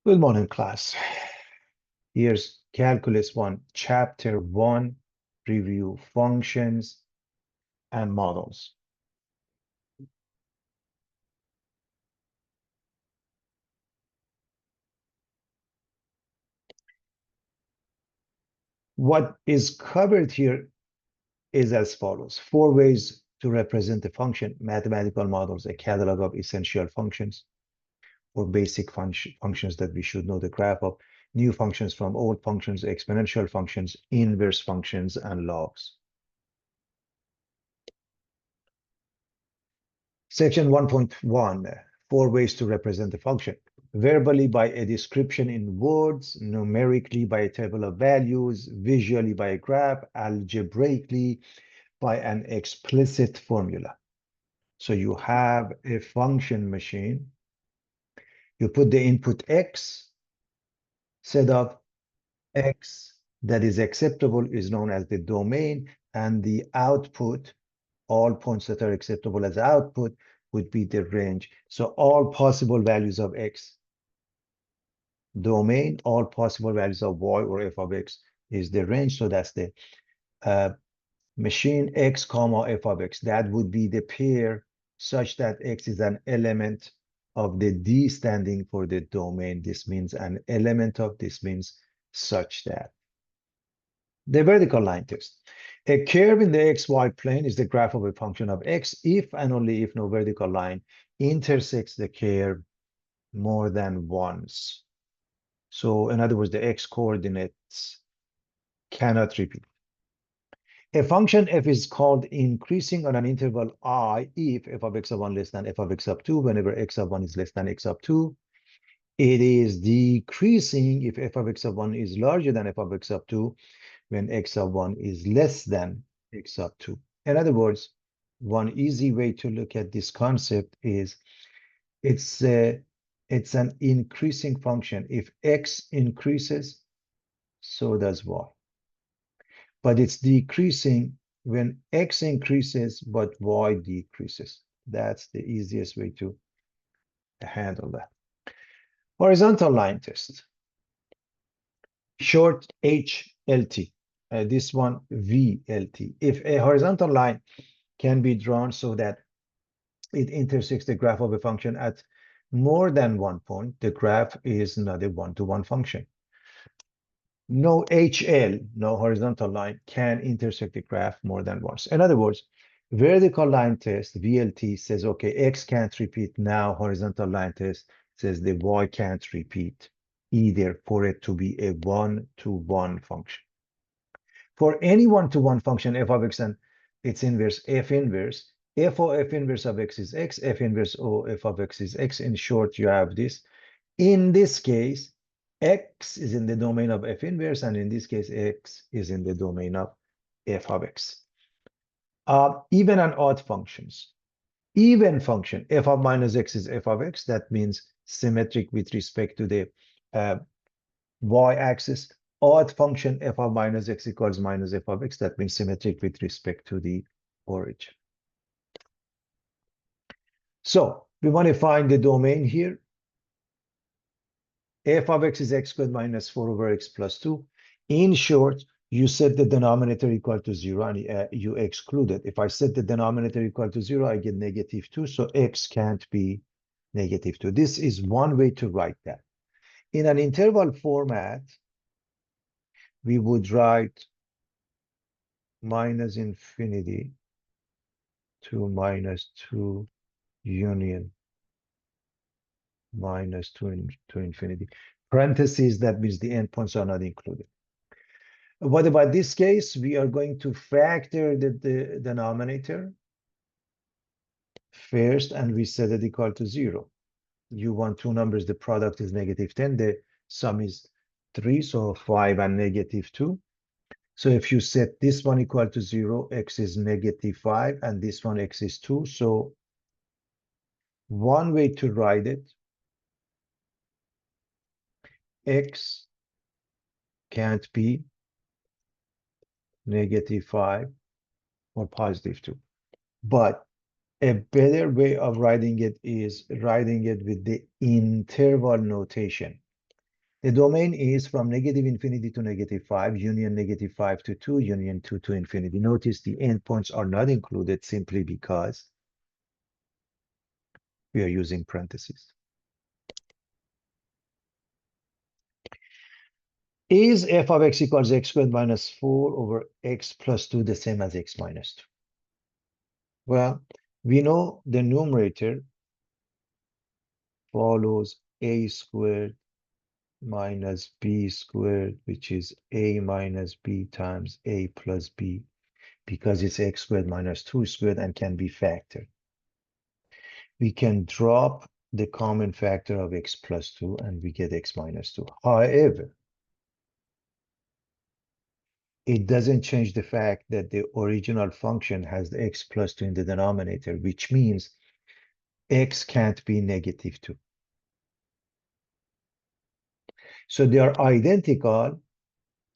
Good morning, class. Here's Calculus 1, Chapter 1, Review Functions and Models. What is covered here is as follows. 4 ways to represent a function, mathematical models, a catalog of essential functions or basic functions that we should know the graph of, new functions from old functions, exponential functions, inverse functions, and logs. Section 1.1, 4 ways to represent a function. Verbally by a description in words, numerically by a table of values, visually by a graph, algebraically by an explicit formula. So you have a function machine. You put the input x, set of x that is acceptable is known as the domain, and the output, all points that are acceptable as output, would be the range. So all possible values of x, domain, all possible values of y or f of x is the range. So that's the machine x comma f of x. That would be the pair such that x is an element of the D standing for the domain. This means an element of, this means such that. The vertical line test. A curve in the xy plane is the graph of a function of x if and only if no vertical line intersects the curve more than once. So in other words, the x coordinates cannot repeat. A function f is called increasing on an interval I if f of x of 1 less than f of x of 2, whenever x of 1 is less than x of 2. It is decreasing if f of x of 1 is larger than f of x of 2, when x of 1 is less than x of 2. In other words, one easy way to look at this concept is it's an increasing function. If x increases, so does y. But it's decreasing when x increases, but y decreases. That's the easiest way to handle that. Horizontal line test. Short HLT. This one VLT. If a horizontal line can be drawn so that it intersects the graph of a function at more than one point, the graph is not a one-to-one function. No HL, no horizontal line, can intersect the graph more than once. In other words, vertical line test, VLT, says, okay, X can't repeat. Now horizontal line test says the Y can't repeat either for it to be a one-to-one function. For any one-to-one function, f of X and its inverse, F inverse, f of F inverse of X is X, F inverse O F of X is X. In short, you have this. In this case, X is in the domain of F inverse, and in this case, X is in the domain of f of X. Even and odd functions. Even function, f of minus X is f of X. That means symmetric with respect to the y-axis. Odd function, f of minus X equals minus f of X. That means symmetric with respect to the origin. So we want to find the domain here. F of X is x squared minus 4 over x plus 2. In short, you set the denominator equal to 0 and you exclude it. If I set the denominator equal to 0, I get negative 2. So x can't be negative 2. This is one way to write that. In an interval format, we would write minus infinity to minus 2 union minus 2 to infinity. Parentheses, that means the endpoints are not included. What about this case? We are going to factor the denominator first, and we set it equal to 0. You want two numbers, the product is negative 10, the sum is 3, so 5 and negative 2. So if you set this one equal to 0, x is negative 5, and this one x is 2. So one way to write it, x can't be negative 5 or positive 2. But a better way of writing it is writing it with the interval notation. The domain is from negative infinity to -5, union -5 to 2, union 2 to infinity. Notice the endpoints are not included simply because we are using parentheses. Is f of x equals x squared minus 4 over x plus 2 the same as x minus 2? Well, we know the numerator follows a squared minus b squared, which is a minus b times a plus b, because it's x squared minus 2 squared and can be factored. We can drop the common factor of x plus 2 and we get x minus 2. However, it doesn't change the fact that the original function has the x plus 2 in the denominator, which means x can't be -2. So they are identical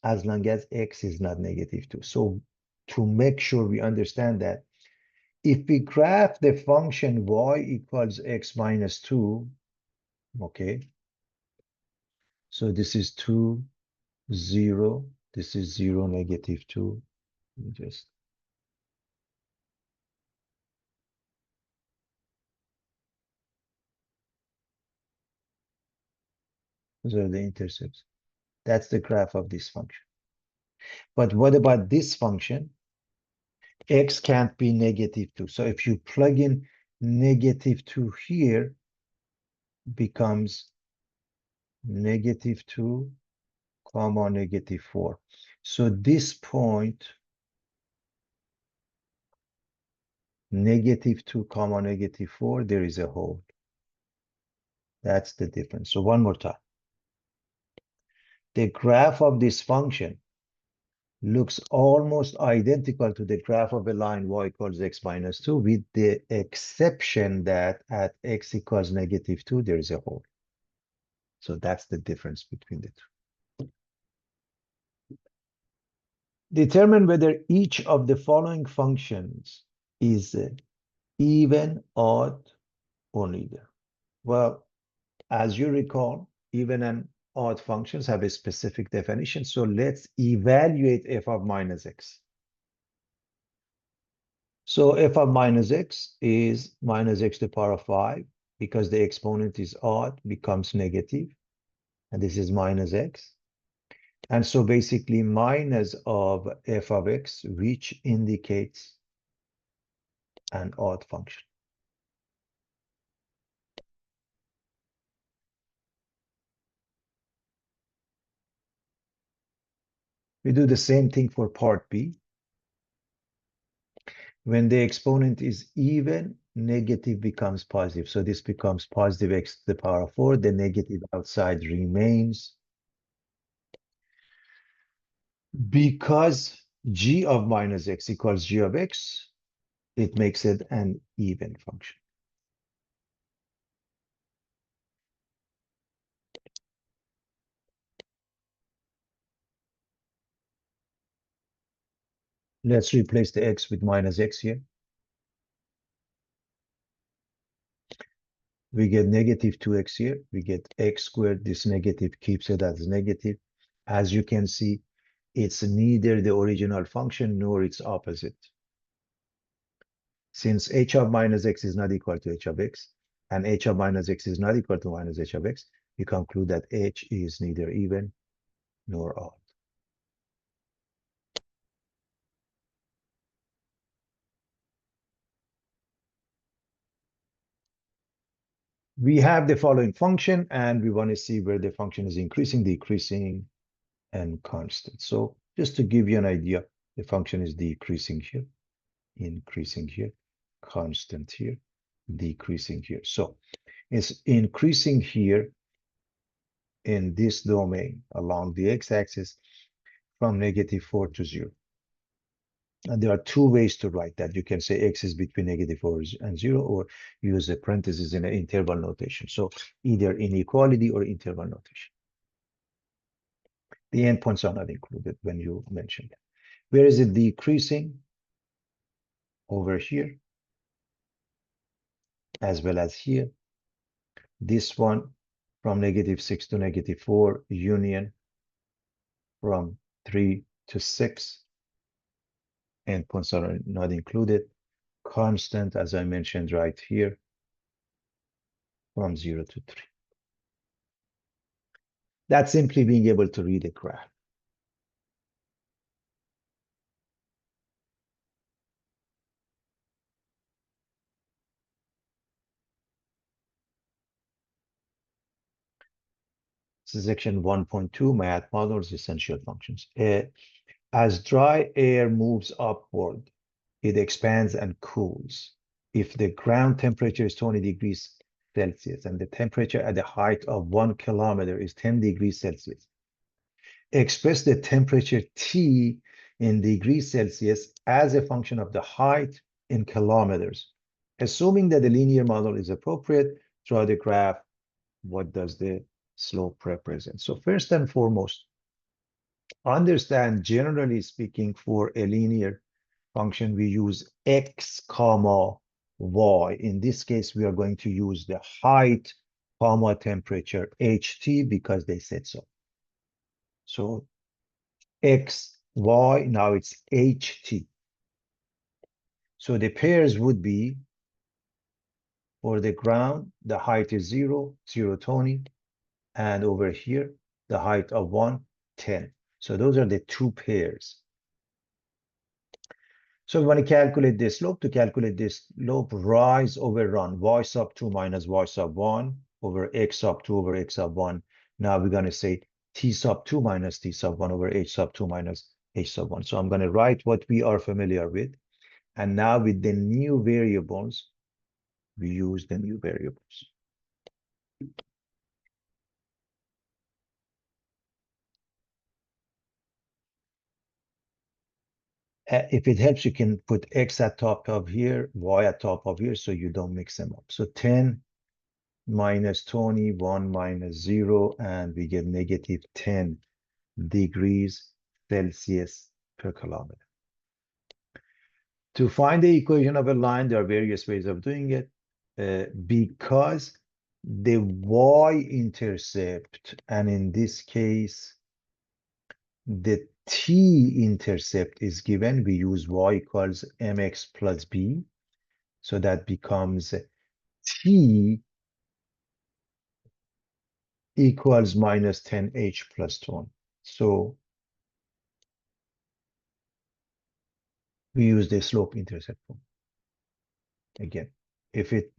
as long as x is not -2. So to make sure we understand that, if we graph the function y equals x minus 2, okay, so this is 2, 0, this is 0, -2. Let me just those are the intercepts. That's the graph of this function. But what about this function? X can't be -2. So if you plug in -2 here, becomes -2, comma -4. So this point, -2, comma -4, there is a hole. That's the difference. So one more time. The graph of this function looks almost identical to the graph of a line y equals x minus 2, with the exception that at x equals -2, there is a hole. So that's the difference between the two. Determine whether each of the following functions is even, odd, or neither. Well, as you recall, even and odd functions have a specific definition. So let's evaluate f of minus x. So f of minus x is minus x to the power of 5, because the exponent is odd, becomes negative, and this is minus x. And so basically minus of f of x, which indicates an odd function. We do the same thing for part B. When the exponent is even, negative becomes positive. So this becomes positive x to the power of 4. The negative outside remains. Because g of minus x equals g of x, it makes it an even function. Let's replace the x with minus x here. We get negative 2x here. We get x squared. This negative keeps it as negative. As you can see, it's neither the original function nor its opposite. Since h of minus x is not equal to h of x, and h of minus x is not equal to minus h of x, you conclude that h is neither even nor odd. We have the following function, and we want to see where the function is increasing, decreasing, and constant. So just to give you an idea, the function is decreasing here, increasing here, constant here, decreasing here. So it's increasing here in this domain along the x-axis from -4 to 0. And there are two ways to write that. You can say x is between -4 and 0, or use a parenthesis in an interval notation. So either inequality or interval notation. The endpoints are not included when you mention that. Where is it decreasing? Over here, as well as here. This one from -6 to -4, union from 3 to 6, endpoints are not included, constant, as I mentioned right here, from 0 to 3. That's simply being able to read a graph. This is section 1.2, math models, essential functions. As dry air moves upward, it expands and cools. If the ground temperature is 20 degrees Celsius and the temperature at the height of 1 kilometer is 10 degrees Celsius, express the temperature T in degrees Celsius as a function of the height in kilometers. Assuming that the linear model is appropriate, draw the graph. What does the slope represent? So first and foremost, understand, generally speaking, for a linear function, we use x comma y. In this case, we are going to use the height comma temperature ht because they said so. So x, y, now it's ht. So the pairs would be, for the ground, the height is 0, 0, 20, and over here, the height of 1, 10. So those are the two pairs. So we want to calculate the slope. To calculate this slope, rise over run, y sub 2 minus y sub 1 over x sub 2 over x sub 1. Now we're going to say t sub 2 minus t sub 1 over h sub 2 minus h sub 1. So I'm going to write what we are familiar with. And now with the new variables, we use the new variables. If it helps, you can put x at top of here, y at top of here, so you don't mix them up. So 10 minus 20, 1 minus 0, and we get negative 10 degrees Celsius per kilometer. To find the equation of a line, there are various ways of doing it. Because the y-intercept, and in this case, the t-intercept is given, we use y equals mx plus b. So that becomes t equals minus 10h plus 20. So we use the slope intercept form. Again, if it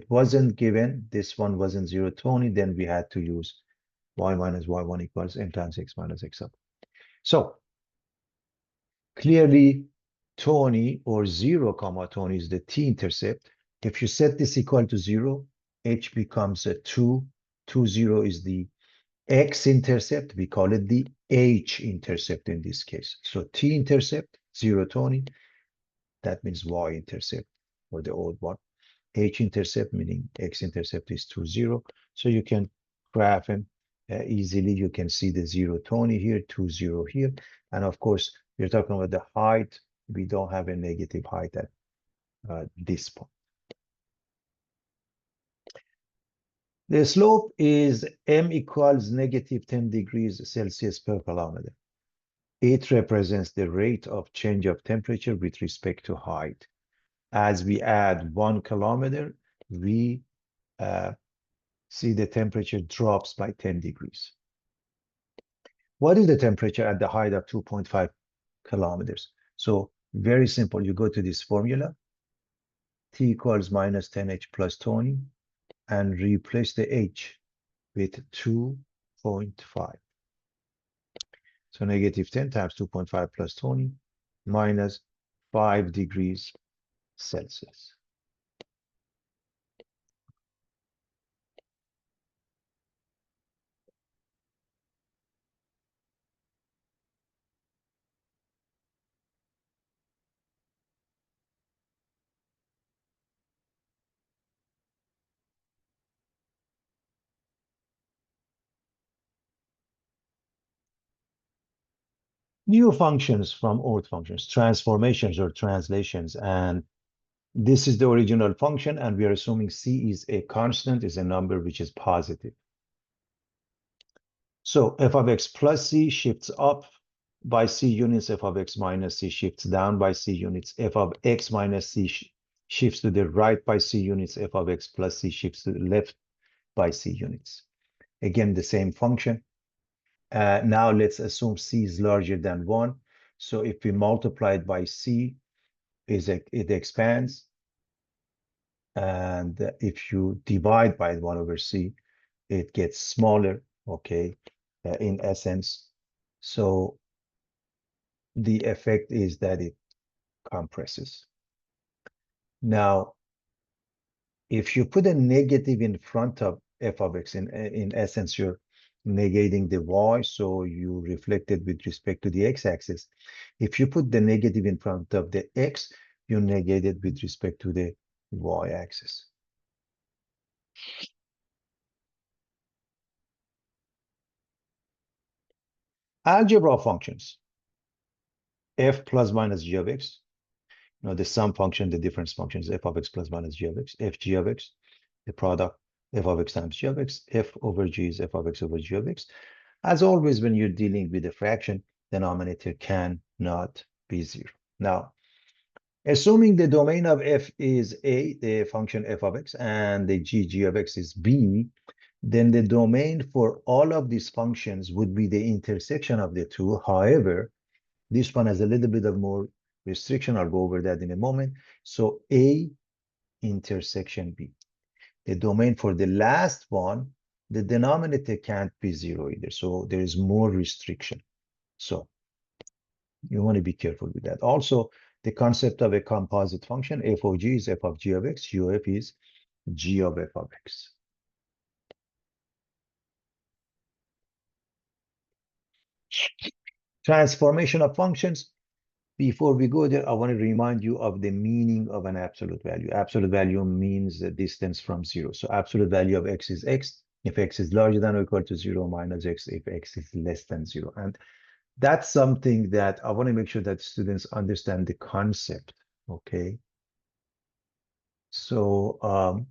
wasn't given, this one wasn't 0, 20, then we had to use y minus y1 equals m times x minus x up. So clearly 20 or 0 comma 20 is the t-intercept. If you set this equal to 0, h becomes a 2. 2, 0 is the x-intercept. We call it the h-intercept in this case. So t-intercept, 0, 20. That means y-intercept for the old one. H-intercept, meaning x-intercept is 2, 0. So you can graph them easily. You can see the 0, 20 here, 2, 0 here. And of course, we're talking about the height. We don't have a negative height at this point. The slope is m equals negative 10 degrees Celsius per kilometer. It represents the rate of change of temperature with respect to height. As we add 1 kilometer, we see the temperature drops by 10 degrees. What is the temperature at the height of 2.5 kilometers? So very simple. You go to this formula, T equals minus 10h plus 20, and replace the h with 2.5. So negative 10 times 2.5 plus 20 minus 5 degrees Celsius. New functions from old functions, transformations or translations. And this is the original function, and we are assuming c is a constant, is a number which is positive. So f of x plus c shifts up by c units, f of x minus c shifts down by c units, f of x minus c shifts to the right by c units, f of x plus c shifts to the left by c units. Again, the same function. Now let's assume c is larger than 1. So if we multiply it by c, it expands. And if you divide by 1 over c, it gets smaller, okay, in essence. So the effect is that it compresses. Now, if you put a negative in front of f of x, in essence, you're negating the y, so you reflect it with respect to the x-axis. If you put the negative in front of the x, you negate it with respect to the y-axis. Algebra functions, f plus minus g of x, the sum function, the difference function is f of x plus minus g of x, f g of x, the product, f of x times g of x, f over g is f of x over g of x. As always, when you're dealing with a fraction, denominator cannot be 0. Now, assuming the domain of f is a, the function f of x, and the g of x is b, then the domain for all of these functions would be the intersection of the two. However, this one has a little bit of more restriction. I'll go over that in a moment. So A intersection B. The domain for the last one, the denominator can't be 0 either. So there is more restriction. So you want to be careful with that. Also, the concept of a composite function, f of g is f of g of x, u f is g of f of x. Transformation of functions. Before we go there, I want to remind you of the meaning of an absolute value. Absolute value means the distance from 0. So absolute value of x is x. If x is larger than or equal to 0, minus x if x is less than 0. And that's something that I want to make sure that students understand the concept, okay? So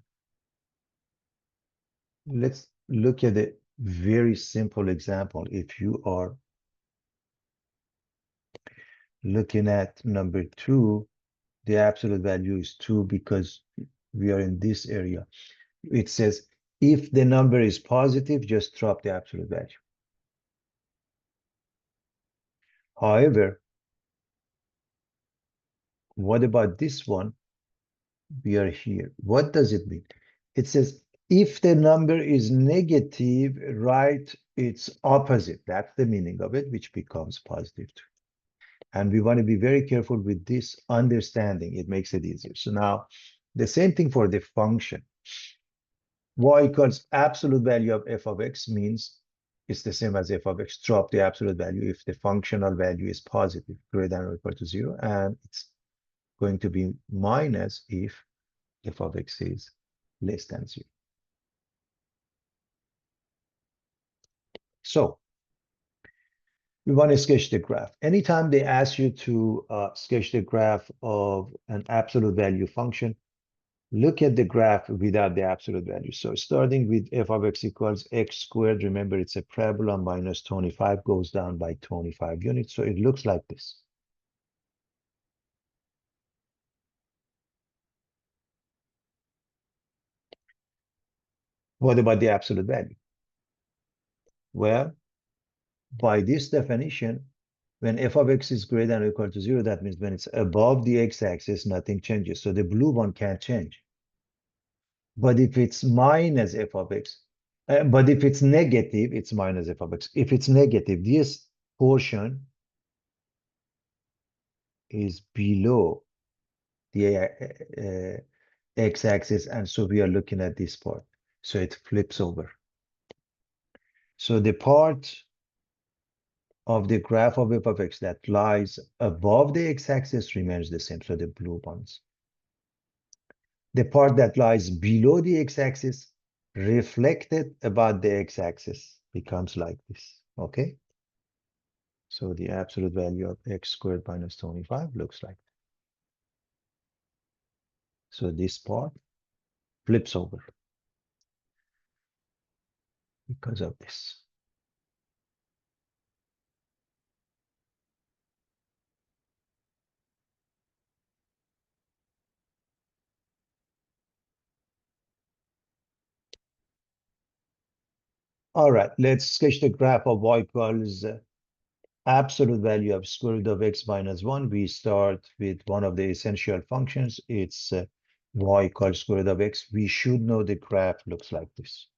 let's look at a very simple example. If you are looking at number 2, the absolute value is 2 because we are in this area. It says, if the number is positive, just drop the absolute value. However, what about this one? We are here. What does it mean? It says, if the number is negative, write its opposite. That's the meaning of it, which becomes positive 2. And we want to be very careful with this understanding. It makes it easier. So now, the same thing for the function. Y equals absolute value of f of x means it's the same as f of x. Drop the absolute value if the functional value is positive, greater than or equal to 0, and it's going to be minus if f of x is less than 0. So we want to sketch the graph. Anytime they ask you to sketch the graph of an absolute value function, look at the graph without the absolute value. So starting with f of x equals x squared, remember it's a parabola, minus 25 goes down by 25 units. So it looks like this. What about the absolute value? Well, by this definition, when f of x is greater than or equal to 0, that means when it's above the x-axis, nothing changes. So the blue one can't change. But if it's minus f of x, but if it's negative, it's minus f of x. If it's negative, this portion is below the x-axis, and so we are looking at this part. So it flips over. So the part of the graph of f of x that lies above the x-axis remains the same, so the blue ones. The part that lies below the x-axis, reflected about the x-axis, becomes like this, okay? So the absolute value of x squared minus 25 looks like that. So this part flips over because of this. All right, let's sketch the graph of y equals absolute value of square root of x minus 1. We start with one of the essential functions. It's y equals square root of x. We should know the graph looks like this.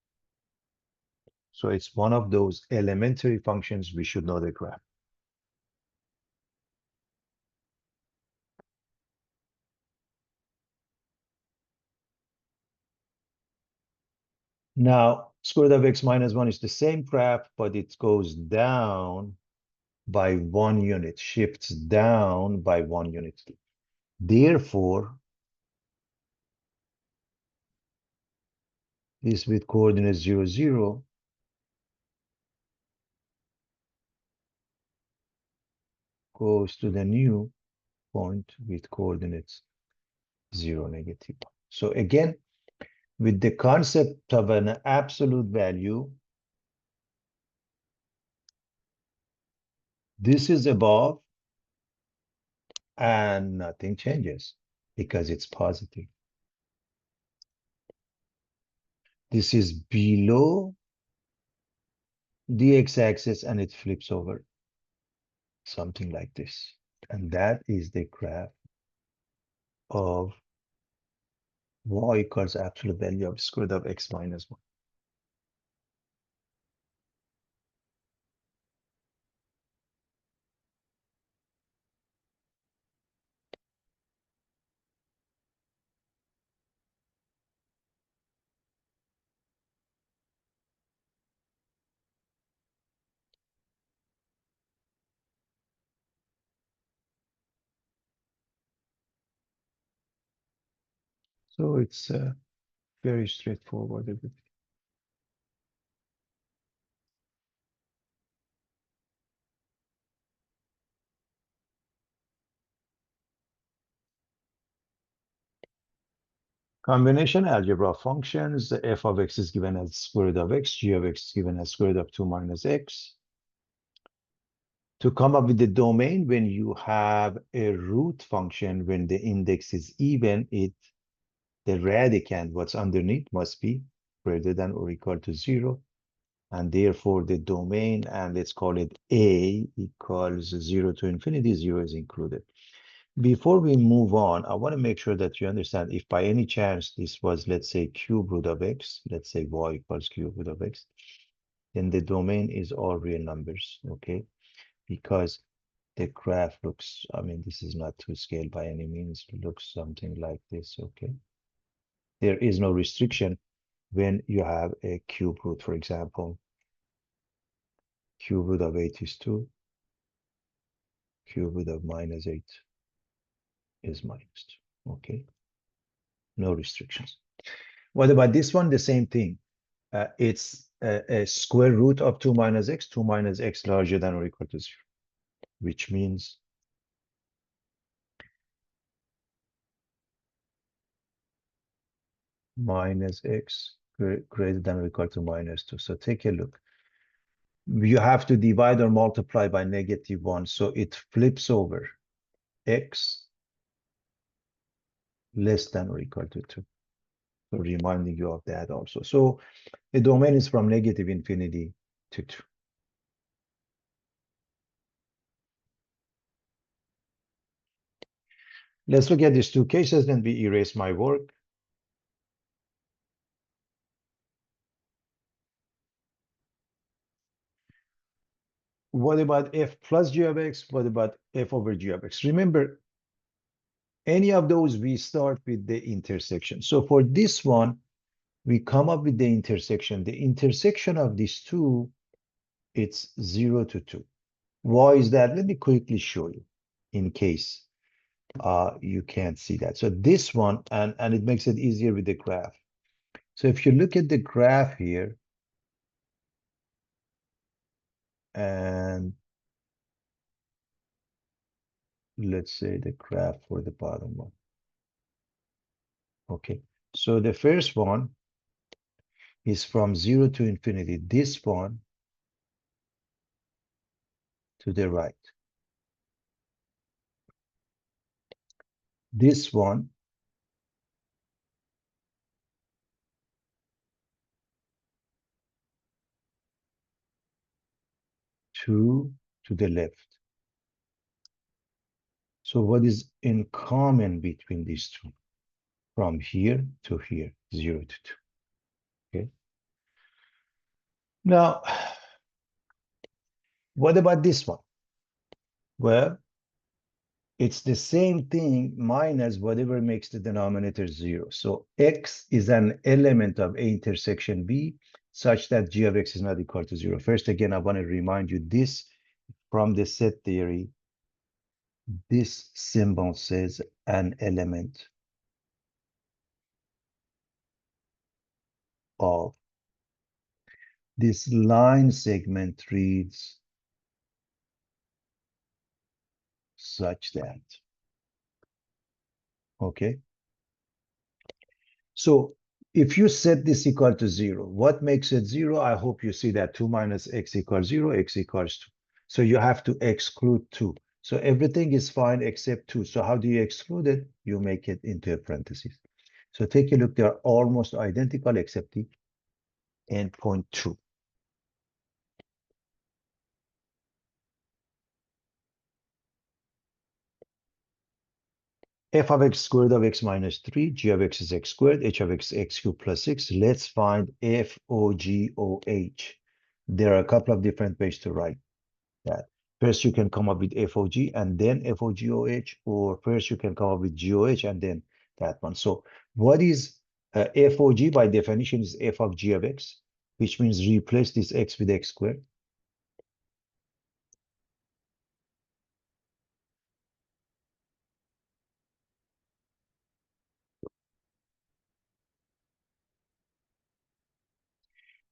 So it's one of those elementary functions. We should know the graph. Now, square root of x minus 1 is the same graph, but it goes down by 1 unit, shifts down by 1 unit. Therefore, this with coordinates 0, 0 goes to the new point with coordinates 0, negative 1. So again, with the concept of an absolute value, this is above and nothing changes because it's positive. This is below the x-axis and it flips over, something like this. And that is the graph of y equals absolute value of square root of x minus 1. So it's very straightforward. Combination algebra functions, f of x is given as square root of x, g of x is given as square root of 2 minus x. To come up with the domain, when you have a root function, when the index is even, the radicand, what's underneath, must be greater than or equal to 0. And therefore, the domain, and let's call it a, equals 0 to infinity, 0 is included. Before we move on, I want to make sure that you understand if by any chance this was, let's say, cube root of x, let's say y equals cube root of x, then the domain is all real numbers, okay? Because the graph looks, I mean, this is not to scale by any means, it looks something like this, okay? There is no restriction when you have a cube root, for example. Cube root of 8 is 2. Cube root of minus 8 is minus 2, okay? No restrictions. What about this one? The same thing. It's a square root of 2 minus x larger than or equal to 0, which means minus x greater than or equal to minus 2. So take a look. You have to divide or multiply by negative 1. So it flips over x less than or equal to 2. So reminding you of that also. So the domain is from negative infinity to 2. Let's look at these two cases, then we erase my work. What about f plus g of x? What about f over g of x? Remember, any of those, we start with the intersection. So for this one, we come up with the intersection. The intersection of these two, it's 0 to 2. Why is that? Let me quickly show you in case you can't see that. So this one, and it makes it easier with the graph. So if you look at the graph here, and let's say the graph for the bottom one. Okay, so the first one is from 0 to infinity. This one to the right. This one 2 to the left. So what is in common between these two? From here to here, 0 to 2. Okay. Now, what about this one? Well, it's the same thing minus whatever makes the denominator 0. So x is an element of A intersection B such that g of x is not equal to 0. First, again, I want to remind you this from the set theory. This symbol says an element of. This line segment reads such that. Okay. So if you set this equal to 0, what makes it 0? I hope you see that 2 minus x equals 0, x equals 2. So you have to exclude 2. So everything is fine except 2. So how do you exclude it? You make it into a parenthesis. So take a look. They are almost identical except the endpoint 2. F of x squared of x minus 3, g of x is x squared, h of x, x cubed plus 6. Let's find f, o, g, o, h. There are a couple of different ways to write that. First, you can come up with FOG and then FOGOH, or first you can come up with GOH and then that one. So what is FOG by definition is f of g of x, which means replace this x with x squared.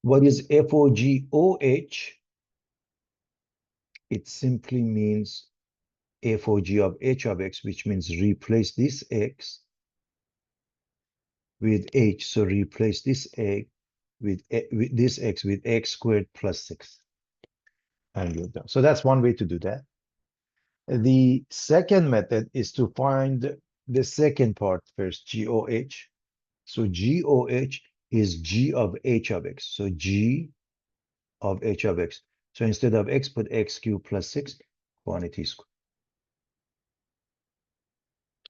What is FOGOH? It simply means FOG of h of x, which means replace this x with h. So replace this egg with this x with x squared plus 6. And you're done. So that's one way to do that. The second method is to find the second part first, GOH. So GOH is G of h of x. So G of h of x. So instead of x, put x cubed plus 6 quantity squared.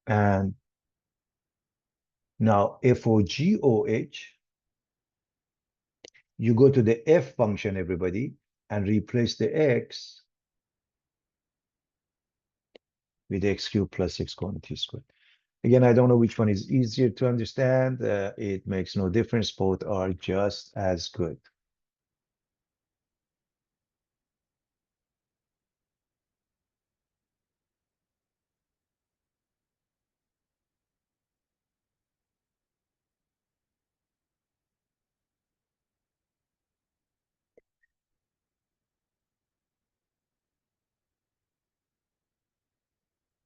And now FOGOH, you go to the F function, everybody, and replace the x with x cubed plus 6 quantity squared. Again, I don't know which one is easier to understand. It makes no difference. Both are just as good.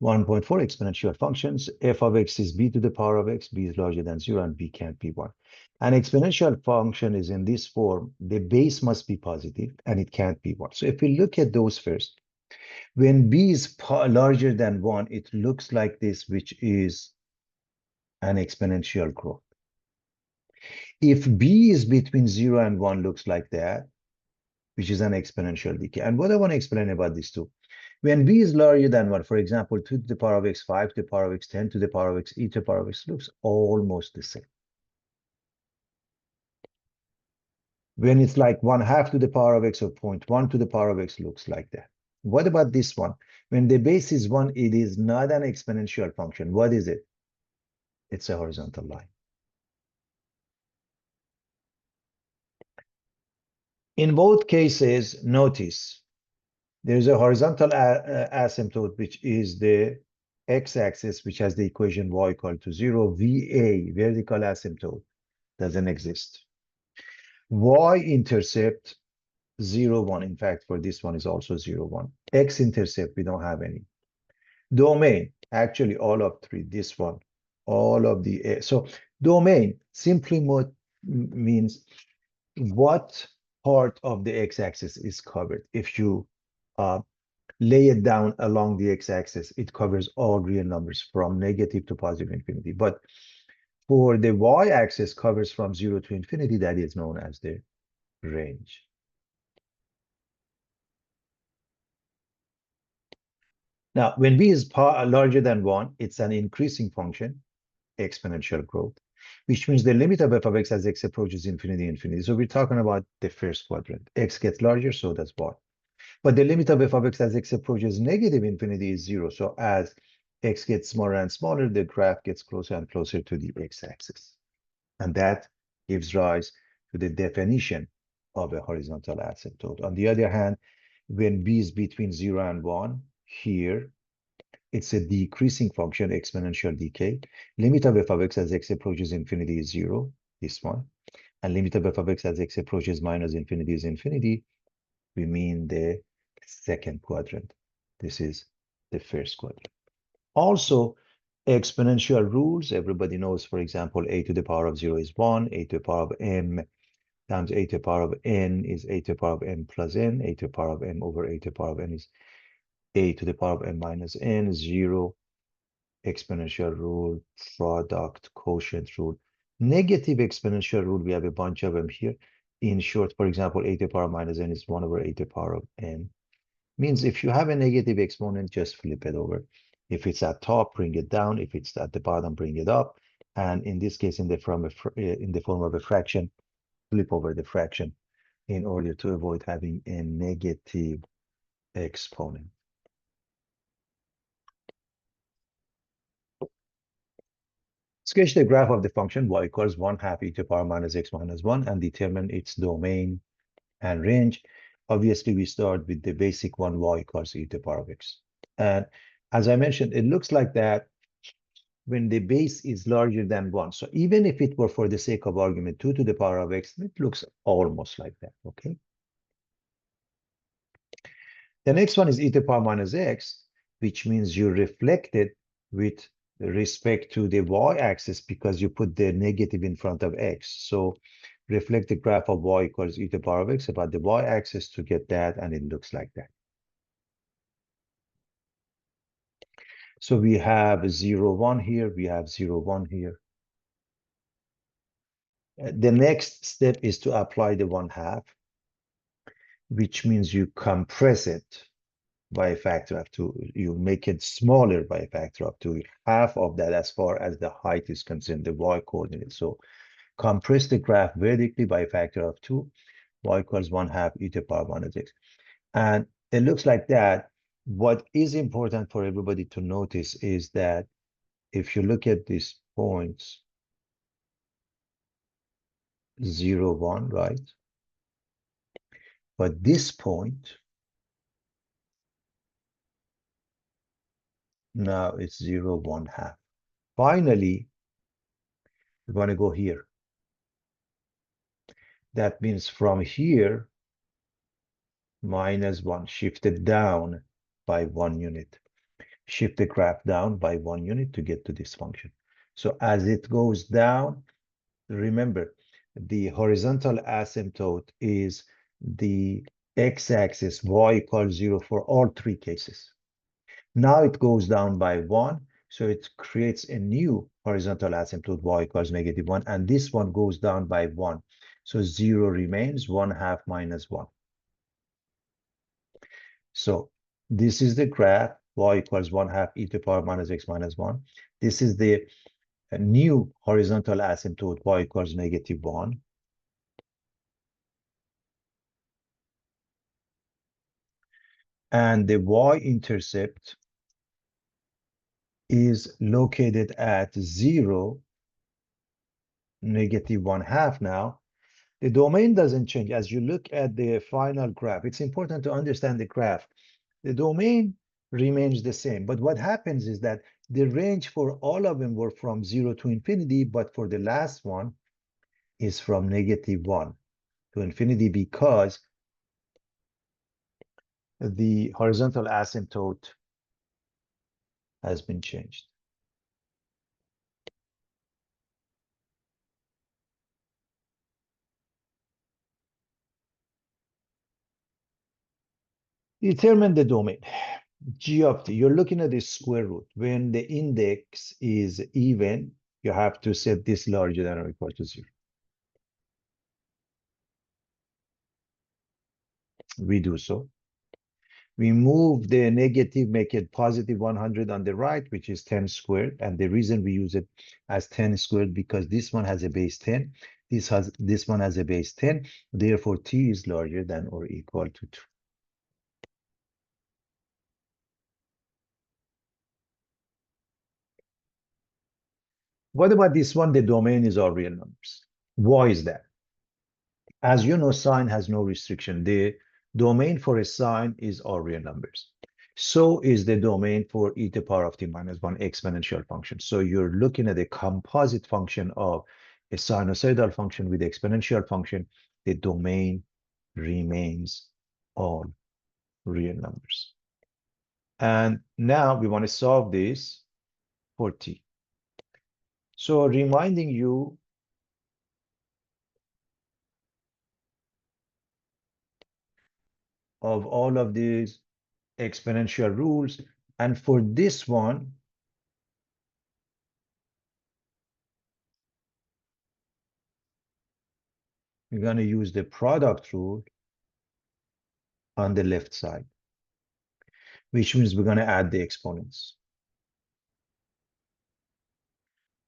One point four exponential functions. F of x is b to the power of x. B is larger than 0 and b can't be 1. An exponential function is in this form. The base must be positive and it can't be 1. So if we look at those first, when b is larger than 1, it looks like this, which is an exponential growth. If b is between 0 and 1, looks like that, which is an exponential decay. And what I want to explain about this too, when b is larger than 1, for example, 2 to the power of x, 5 to the power of x, 10 to the power of x, e to the power of x looks almost the same. When it's like 1/2 to the power of x or 0.1 to the power of x looks like that. What about this one? When the base is 1, it is not an exponential function. What is it? It's a horizontal line. In both cases, notice there's a horizontal asymptote, which is the x-axis, which has the equation y equal to 0. VA, vertical asymptote, doesn't exist. Y-intercept, 0, 1. In fact, for this one is also 0, 1. X-intercept, we don't have any. Domain, actually all of 3, this one, all of the, so domain simply means what part of the x-axis is covered. If you lay it down along the x-axis, it covers all real numbers from negative to positive infinity. But for the y-axis covers from 0 to infinity, that is known as the range. Now, when b is larger than 1, it's an increasing function, exponential growth, which means the limit of f of x as x approaches infinity, infinity. So we're talking about the first quadrant. X gets larger, so does y. But the limit of f of x as x approaches negative infinity is 0. So as x gets smaller and smaller, the graph gets closer and closer to the x-axis. And that gives rise to the definition of a horizontal asymptote. On the other hand, when b is between 0 and 1, here, it's a decreasing function, exponential decay. Limit of f of x as x approaches infinity is 0, this one. And limit of f of x as x approaches minus infinity is infinity. We mean the second quadrant. This is the first quadrant. Also, exponential rules. Everybody knows, for example, a to the power of 0 is 1, a to the power of m times a to the power of n is a to the power of m plus n, a to the power of m over a to the power of n is a to the power of n minus n, 0, exponential rule, product, quotient rule. Negative exponential rule, we have a bunch of them here. In short, for example, a to the power of minus n is 1 over a to the power of n. Means if you have a negative exponent, just flip it over. If it's at top, bring it down. If it's at the bottom, bring it up. And in this case, in the form of a fraction, flip over the fraction in order to avoid having a negative exponent. Sketch the graph of the function y equals 1/2 e to the power minus x minus 1 and determine its domain and range. Obviously, we start with the basic one, y equals e to the power of x. And as I mentioned, it looks like that when the base is larger than 1. So even if it were for the sake of argument 2 to the power of x, it looks almost like that, okay? The next one is e to the power minus x, which means you reflect it with respect to the y-axis because you put the negative in front of x. So reflect the graph of y equals e to the power of x about the y-axis to get that, and it looks like that. So we have 0, 1 here, we have 0, 1 here. The next step is to apply the 1/2, which means you compress it by a factor of 2. You make it smaller by a factor of 2, half of that as far as the height is concerned, the y coordinate. So compress the graph vertically by a factor of 2, y equals 1/2 e to the power minus x. And it looks like that. What is important for everybody to notice is that if you look at these points, 0, 1, right? But this point, now it's 0, 1/2. Finally, we're going to go here. That means from here, minus 1, shifted down by 1 unit. Shift the graph down by 1 unit to get to this function. So as it goes down, remember, the horizontal asymptote is the x-axis, y equals 0 for all 3 cases. Now it goes down by 1, so it creates a new horizontal asymptote, y equals -1, and this one goes down by 1. So 0 remains, 1/2 minus 1. So this is the graph, y equals 1/2 e to the power minus x minus 1. This is the new horizontal asymptote, y equals -1. And the y-intercept is located at 0, -1/2 now. The domain doesn't change. As you look at the final graph, it's important to understand the graph. The domain remains the same, but what happens is that the range for all of them were from 0 to infinity, but for the last one is from -1 to infinity because the horizontal asymptote has been changed. Determine the domain. G of t, you're looking at the square root. When the index is even, you have to set this larger than or equal to 0. We do so. We move the negative, make it positive 100 on the right, which is 10 squared. And the reason we use it as 10 squared because this one has a base 10. This one has a base 10. Therefore, t is larger than or equal to 2. What about this one? The domain is all real numbers. Why is that? As you know, sign has no restriction. The domain for a sign is all real numbers. So is the domain for e to the power of t minus 1 exponential function. So you're looking at a composite function of a sinusoidal function with exponential function. The domain remains all real numbers. And now we want to solve this for t. So reminding you of all of these exponential rules. And for this one, we're going to use the product rule on the left side, which means we're going to add the exponents.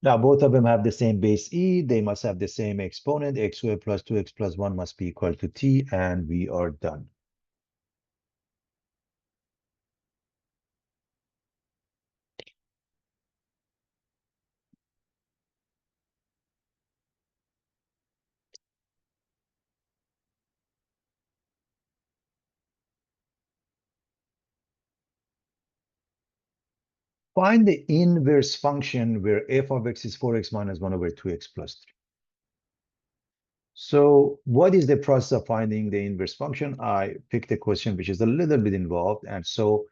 Now, both of them have the same base e. They must have the same exponent. X squared plus 2x plus 1 must be equal to t, and we are done. Find the inverse function where f of x is 4x minus 1 over 2x plus 3. So what is the process of finding the inverse function? I picked a question which is a little bit involved. And so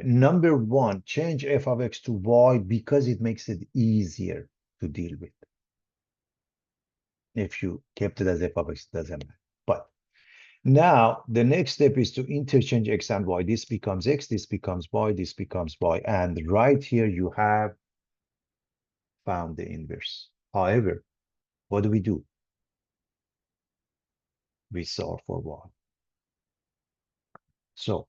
number one, change f of x to y because it makes it easier to deal with. If you kept it as f of x, it doesn't matter. But now the next step is to interchange x and y. This becomes x, this becomes y, this becomes y. And right here you have found the inverse. However, what do? We solve for y. So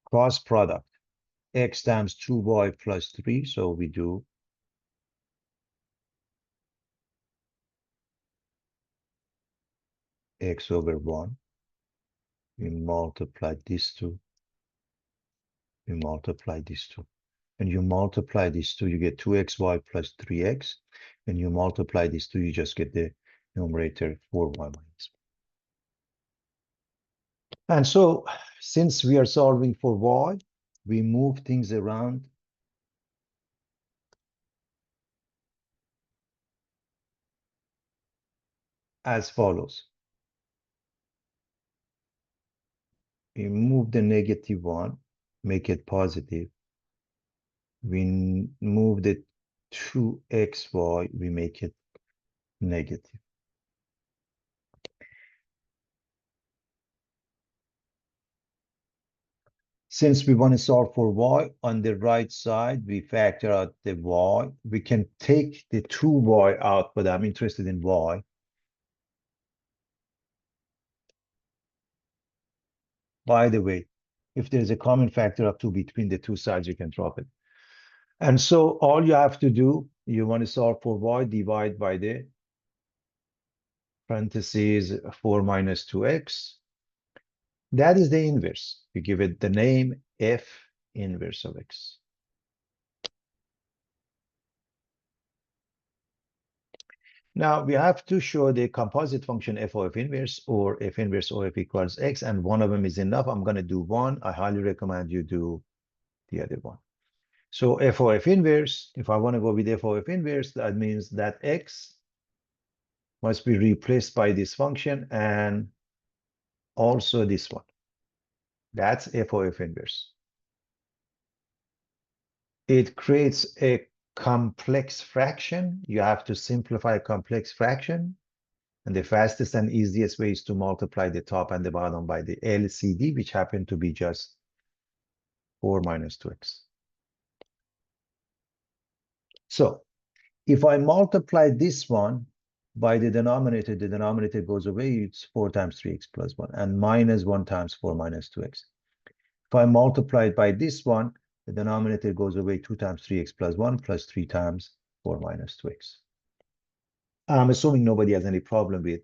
cross product, x times 2y plus 3. So we do x over 1. We multiply these two. We multiply these two. When you multiply these two, you get 2xy plus 3x. When you multiply these two, you just get the numerator 4y minus 1. And so, since we are solving for y, we move things around as follows. We move the negative 1, make it positive. We move the 2xy, we make it negative. Since we want to solve for y, on the right side, we factor out the y. We can take the 2y out, but I'm interested in y. By the way, if there's a common factor of 2 between the two sides, you can drop it. And so all you have to do, you want to solve for y, divide by the parentheses 4 minus 2x. That is the inverse. We give it the name f inverse of x. Now we have to show the composite function f of f inverse or f inverse of f equals x, and one of them is enough. I'm going to do one. I highly recommend you do the other one. So f of f inverse, if I want to go with f of f inverse, that means that x must be replaced by this function and also this one. That's f of f inverse. It creates a complex fraction. You have to simplify a complex fraction. And the fastest and easiest way is to multiply the top and the bottom by the LCD, which happened to be just 4 minus 2x. So if I multiply this one By the denominator goes away, it's 4 times 3x plus 1, and minus 1 times 4 minus 2x. If I multiply it by this one, the denominator goes away, 2 times 3x plus 1 plus 3 times 4 minus 2x. I'm assuming nobody has any problem with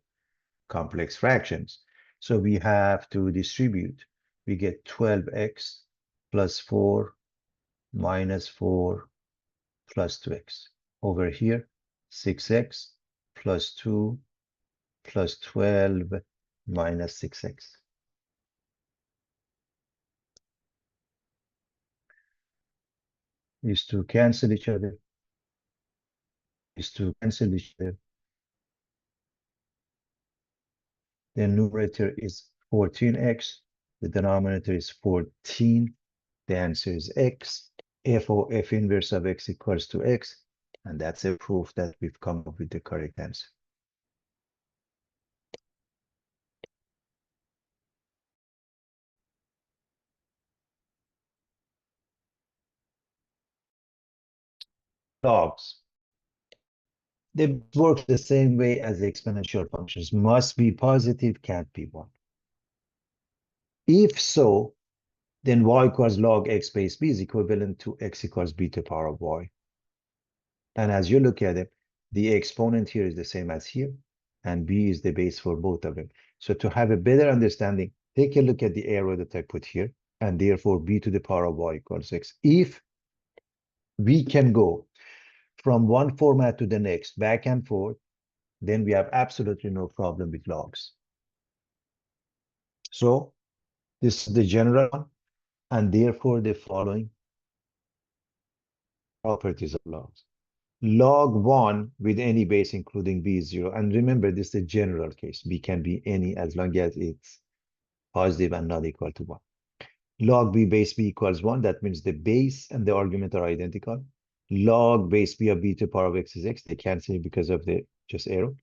complex fractions. So we have to distribute. We get 12x plus 4 minus 4 plus 2x. Over here, 6x plus 2 plus 12 minus 6x. These two cancel each other. These two cancel each other. The numerator is 14x. The denominator is 14. The answer is x. F inverse of x equals to x. And that's a proof that we've come up with the correct answer. Logs. They work the same way as the exponential functions. Must be positive, can't be 1. If so, then y equals log x base b is equivalent to x equals b to the power of y. And as you look at it, the exponent here is the same as here, and b is the base for both of them. So to have a better understanding, take a look at the arrow that I put here, and therefore b to the power of y equals x. If we can go from one format to the next, back and forth, then we have absolutely no problem with logs. So this is the general one, and therefore the following properties of logs. Log 1 with any base including b is 0. And remember, this is the general case. B can be any as long as it's positive and not equal to 1. Log b base b equals 1. That means the base and the argument are identical. Log base b of b to the power of x is x. They cancel because of the just arrow.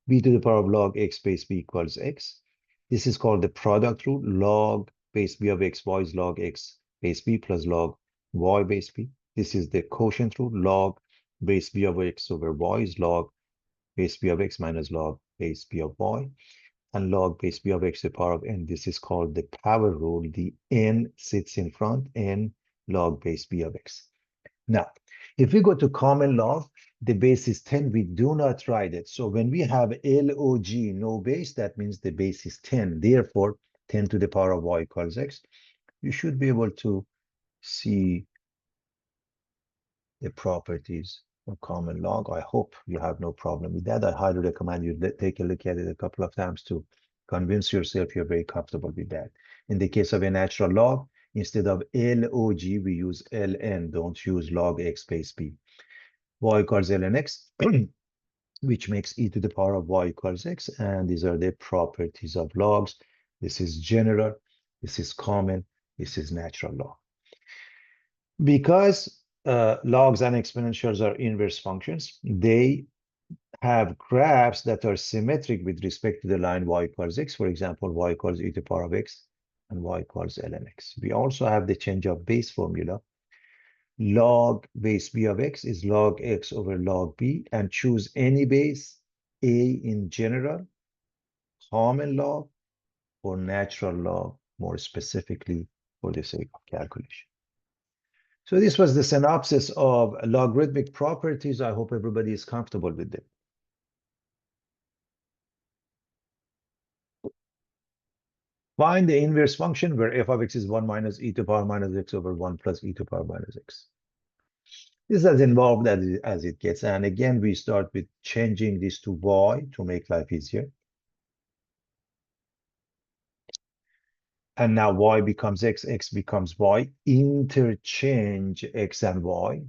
B to the power of log x base b equals x. This is called the product rule. Log base b of x y is log x base b plus log y base b. This is the quotient rule. Log base b of x over y is log base b of x minus log base b of y. And log base b of x to the power of n. This is called the power rule. The n sits in front, n log base b of x. Now, if we go to common log, the base is 10. We do not write it. So when we have log, no base, that means the base is 10. Therefore, 10 to the power of y equals x. You should be able to see the properties of common log. I hope you have no problem with that. I highly recommend you take a look at it a couple of times to convince yourself you're very comfortable with that. In the case of a natural log, instead of log, we use ln. Don't use log x base b. Y equals ln x, which makes e to the power of y equals x. And these are the properties of logs. This is general, this is common, this is natural log. Because logs and exponentials are inverse functions, they have graphs that are symmetric with respect to the line y equals x. For example, y equals e to the power of x and y equals ln x. We also have the change of base formula. Log base b of x is log x over log b, and choose any base, a in general, common log, or natural log, more specifically for the sake of calculation. So this was the synopsis of logarithmic properties. I hope everybody is comfortable with them. Find the inverse function where f of x is 1 minus e to the power minus x over 1 plus e to the power minus x. This is as involved as it gets. And again, we start with changing this to y to make life easier. And now y becomes x, x becomes y. Interchange x and y.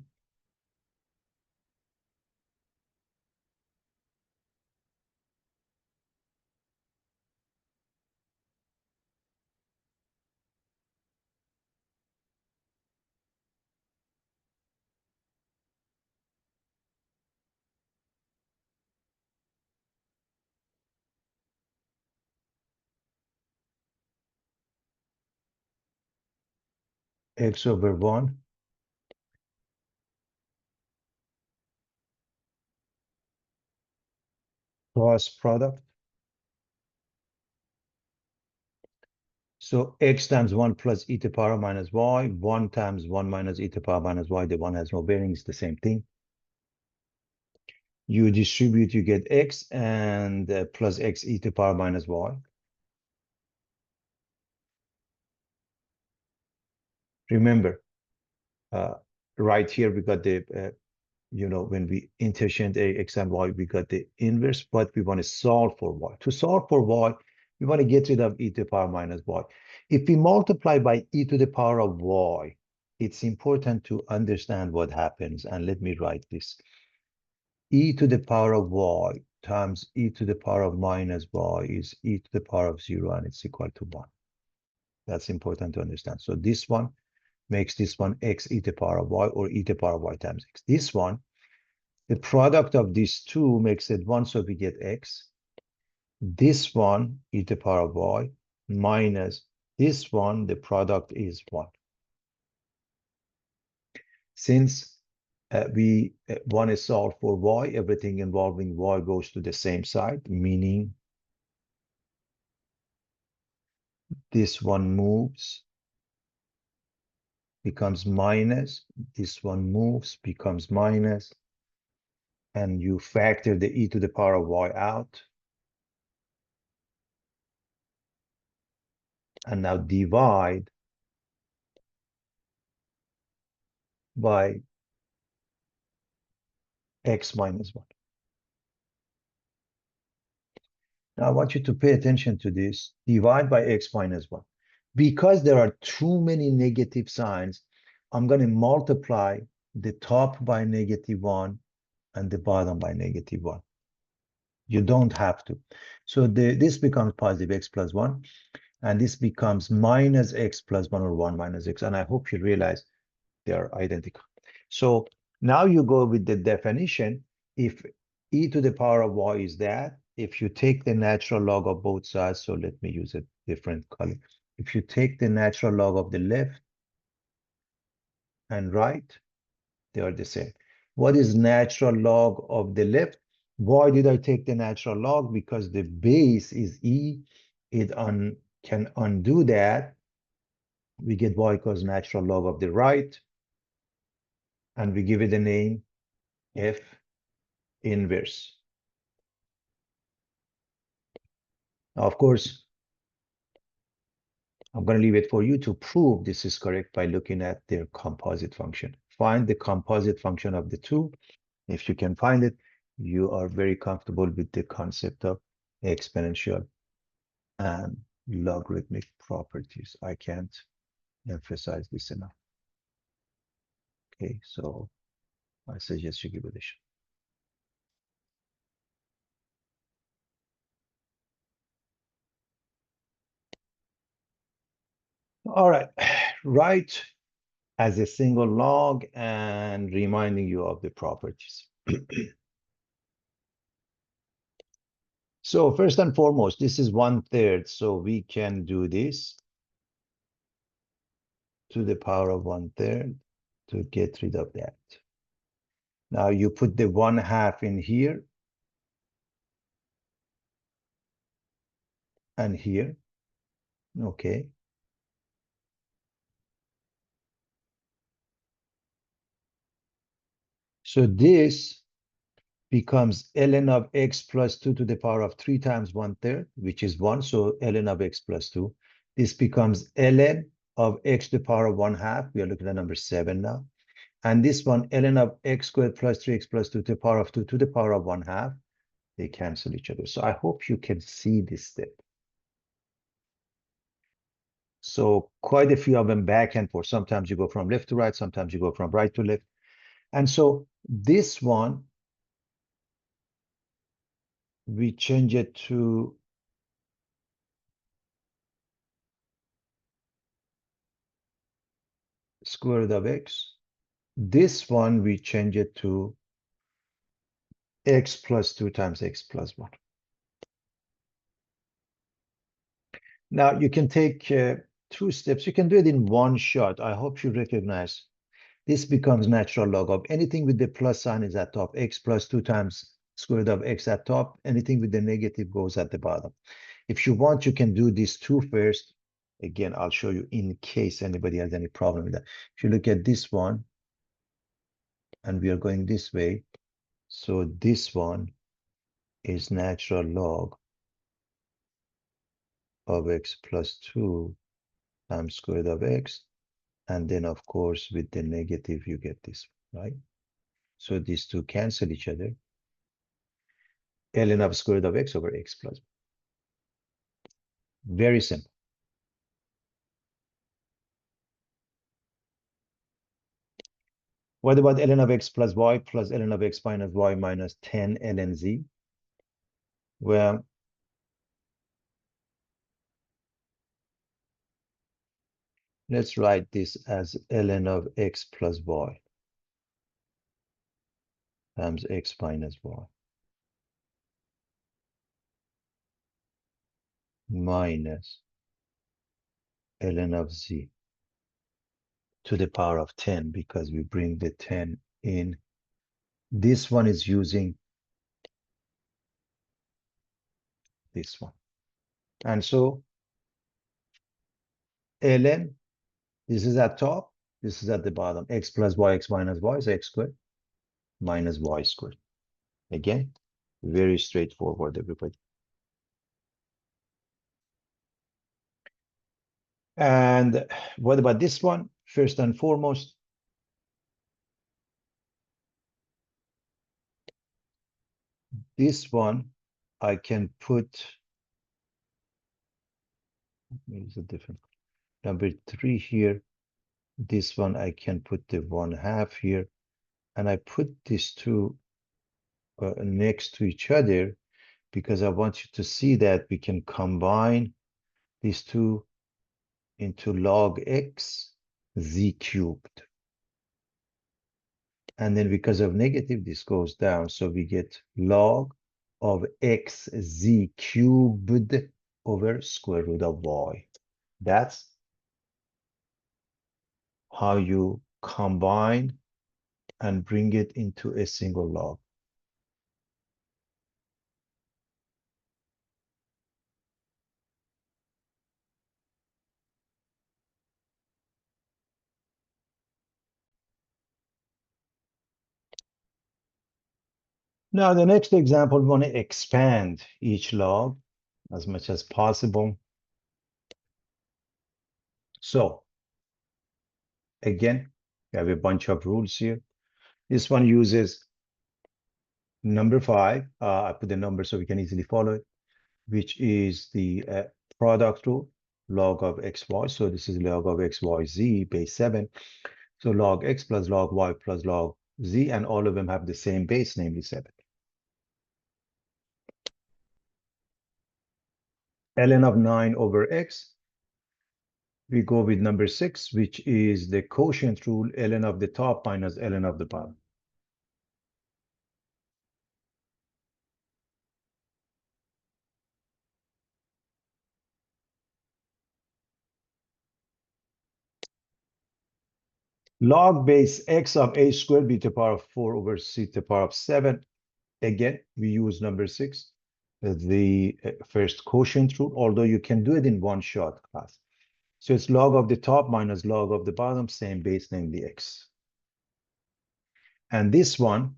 X over 1. cross product. So x times 1 plus e to the power minus y, 1 times 1 minus e to the power minus y, the 1 has no bearing, it's the same thing. You distribute, you get x and plus x e to the power minus y. Remember, right here we got the, when we interchange x and y, we got the inverse, but we want to solve for y. To solve for y, we want to get rid of e to the power minus y. If we multiply by e to the power of y, it's important to understand what happens. And let me write this. E to the power of y times e to the power of minus y is e to the power of 0, and it's equal to 1. That's important to understand. So this one makes this one x e to the power of y, or e to the power of y times x. This one, the product of these two makes it 1, so we get x. This one, e to the power of y, minus this one, the product is 1. Since we want to solve for y, everything involving y goes to the same side, meaning this one moves, becomes minus, this one moves, becomes minus, and you factor the e to the power of y out. And now divide by x minus 1. Now I want you to pay attention to this. Divide by x minus 1. Because there are too many negative signs, I'm going to multiply the top by -1 and the bottom by -1. You don't have to. So this becomes positive x plus 1, and this becomes minus x plus 1, or 1 minus x. And I hope you realize they are identical. So now you go with the definition. If e to the power of y is that, if you take the natural log of both sides, so let me use a different color. If you take the natural log of the left and right, they are the same. What is natural log of the left? Why did I take the natural log? Because the base is e. It can undo that. We get y equals natural log of the right, and we give it a name, f inverse. Now, of course, I'm going to leave it for you to prove this is correct by looking at their composite function. Find the composite function of the two. If you can find it, you are very comfortable with the concept of exponential and logarithmic properties. I can't emphasize this enough. Okay, so I suggest you give it a shot. All right, write as a single log and reminding you of the properties. So first and foremost, this is 1/3, so we can do this to the power of 1/3 to get rid of that. Now you put the 1/2 in here and here, okay. So this becomes ln of x plus 2 to the power of 3 times 1/3, which is 1, so ln of x plus 2. This becomes ln of x to the power of 1/2. We are looking at number 7 now. And this one, ln of x squared plus 3x plus 2 to the power of 2 to the power of 1/2. They cancel each other. So I hope you can see this step. So quite a few of them back and forth. Sometimes you go from left to right, sometimes you go from right to left. And so this one, we change it to square root of x. This one, we change it to x plus 2 times x plus 1. Now you can take 2 steps. You can do it in one shot. I hope you recognize this becomes natural log of anything with the plus sign is at top. X plus 2 times square root of x at top. Anything with the negative goes at the bottom. If you want, you can do these two first. Again, I'll show you in case anybody has any problem with that. If you look at this one, and we are going this way, so this one is natural log of x plus 2 times square root of x. And then, of course, with the negative, you get this, right? So these two cancel each other. Ln of square root of x over x plus. Very simple. What about ln of x plus y plus ln of x minus y minus 10 ln z? Well, let's write this as ln of x plus y times x minus y minus ln of z to the power of 10, because we bring the 10 in. This one is using this one. And so ln, this is at top, this is at the bottom. X plus y, x minus y is x squared minus y squared. Again, very straightforward, everybody. And what about this one? First and foremost, this one I can put, is a different number 3 here. This one I can put the 1/2 here, and I put these two next to each other because I want you to see that we can combine these two into log x z cubed. And then because of negative, this goes down. So we get log of x z cubed over square root of y. That's how you combine and bring it into a single log. Now, the next example, we want to expand each log as much as possible. So, again, we have a bunch of rules here. This one uses number 5. I put the number so we can easily follow it, which is the product rule, log of xy. So this is log of xyz base 7. So log x plus log y plus log z, and all of them have the same base, namely 7. Ln of 9 over x, we go with number 6, which is the quotient rule, ln of the top minus ln of the bottom. Log base x of a squared b to the power of 4 over c to the power of 7. Again, we use number 6, the first quotient rule, although you can do it in one shot, class. So it's log of the top minus log of the bottom, same base, namely x. And this one,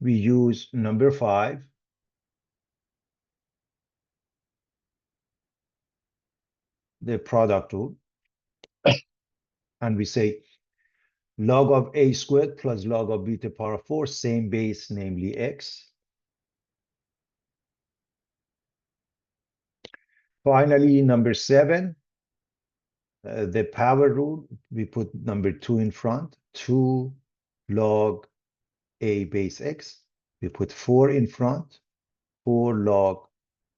we use number 5, the product rule, and we say log of a squared plus log of b to the power of 4, same base, namely x. Finally, number 7, the power rule, we put number 2 in front, 2 log a base x. We put 4 in front, 4 log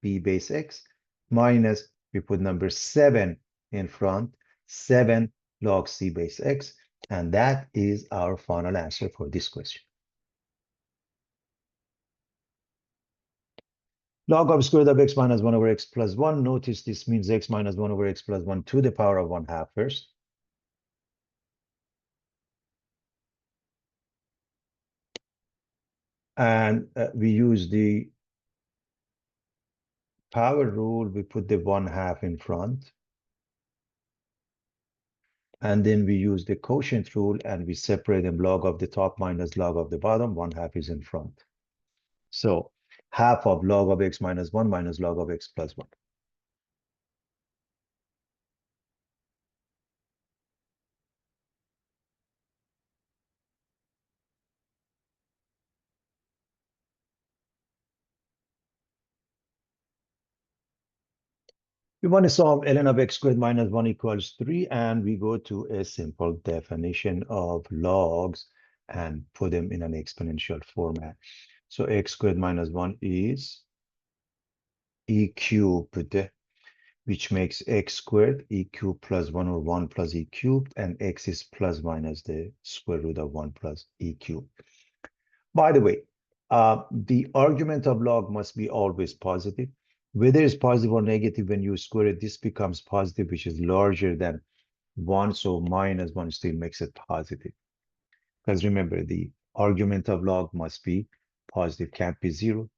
b base x, minus, we put number 7 in front, 7 log c base x. And that is our final answer for this question. Log of square root of x minus 1 over x plus 1. Notice this means x minus 1 over x plus 1 to the power of 1/2 first. And we use the power rule, we put the 1/2 in front. And then we use the quotient rule and we separate them log of the top minus log of the bottom. 1/2 is in front. So half of log of x minus 1 minus log of x plus 1. We want to solve ln of x squared minus 1 equals 3, and we go to a simple definition of logs and put them in an exponential format. So x squared minus 1 is e cubed, which makes x squared e cubed plus 1 or 1 plus e cubed, and x is plus minus the square root of 1 plus e cubed. By the way, the argument of log must be always positive. Whether it's positive or negative, when you square it, this becomes positive, which is larger than 1, so minus 1 still makes it positive. Because remember, the argument of log must be positive, can't be 0,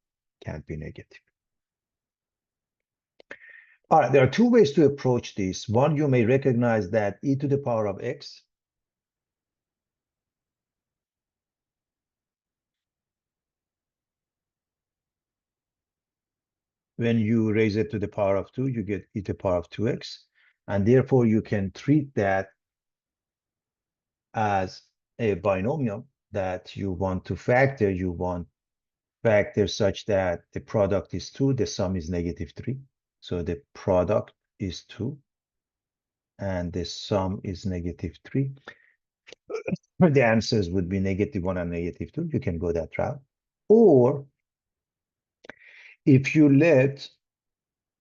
can't be negative. All right, there are two ways to approach this. One, you may recognize that e to the power of x when you raise it to the power of 2, you get e to the power of 2x. And therefore, you can treat that as a binomial that you want to factor. You want factor such that the product is 2, the sum is negative 3. So the product is 2, and the sum is negative 3. The answers would be negative 1 and negative 2. You can go that route. Or if you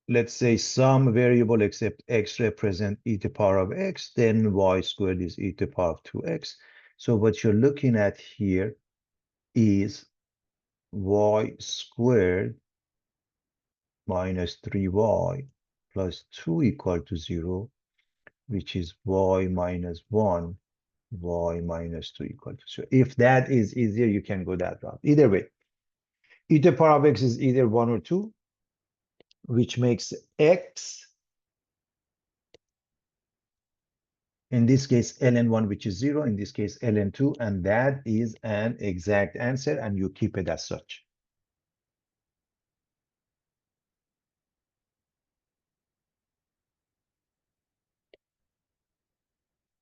let's say, some variable except x represent e to the power of x, then y squared is e to the power of 2x. So what you're looking at here is y squared minus 3y plus 2 equal to 0, which is y minus 1, y minus 2 equal to 0. If that is easier, you can go that route. Either way, e to the power of x is either 1 or 2, which makes x, in this case, ln1, which is 0, in this case, ln2, and that is an exact answer, and you keep it as such.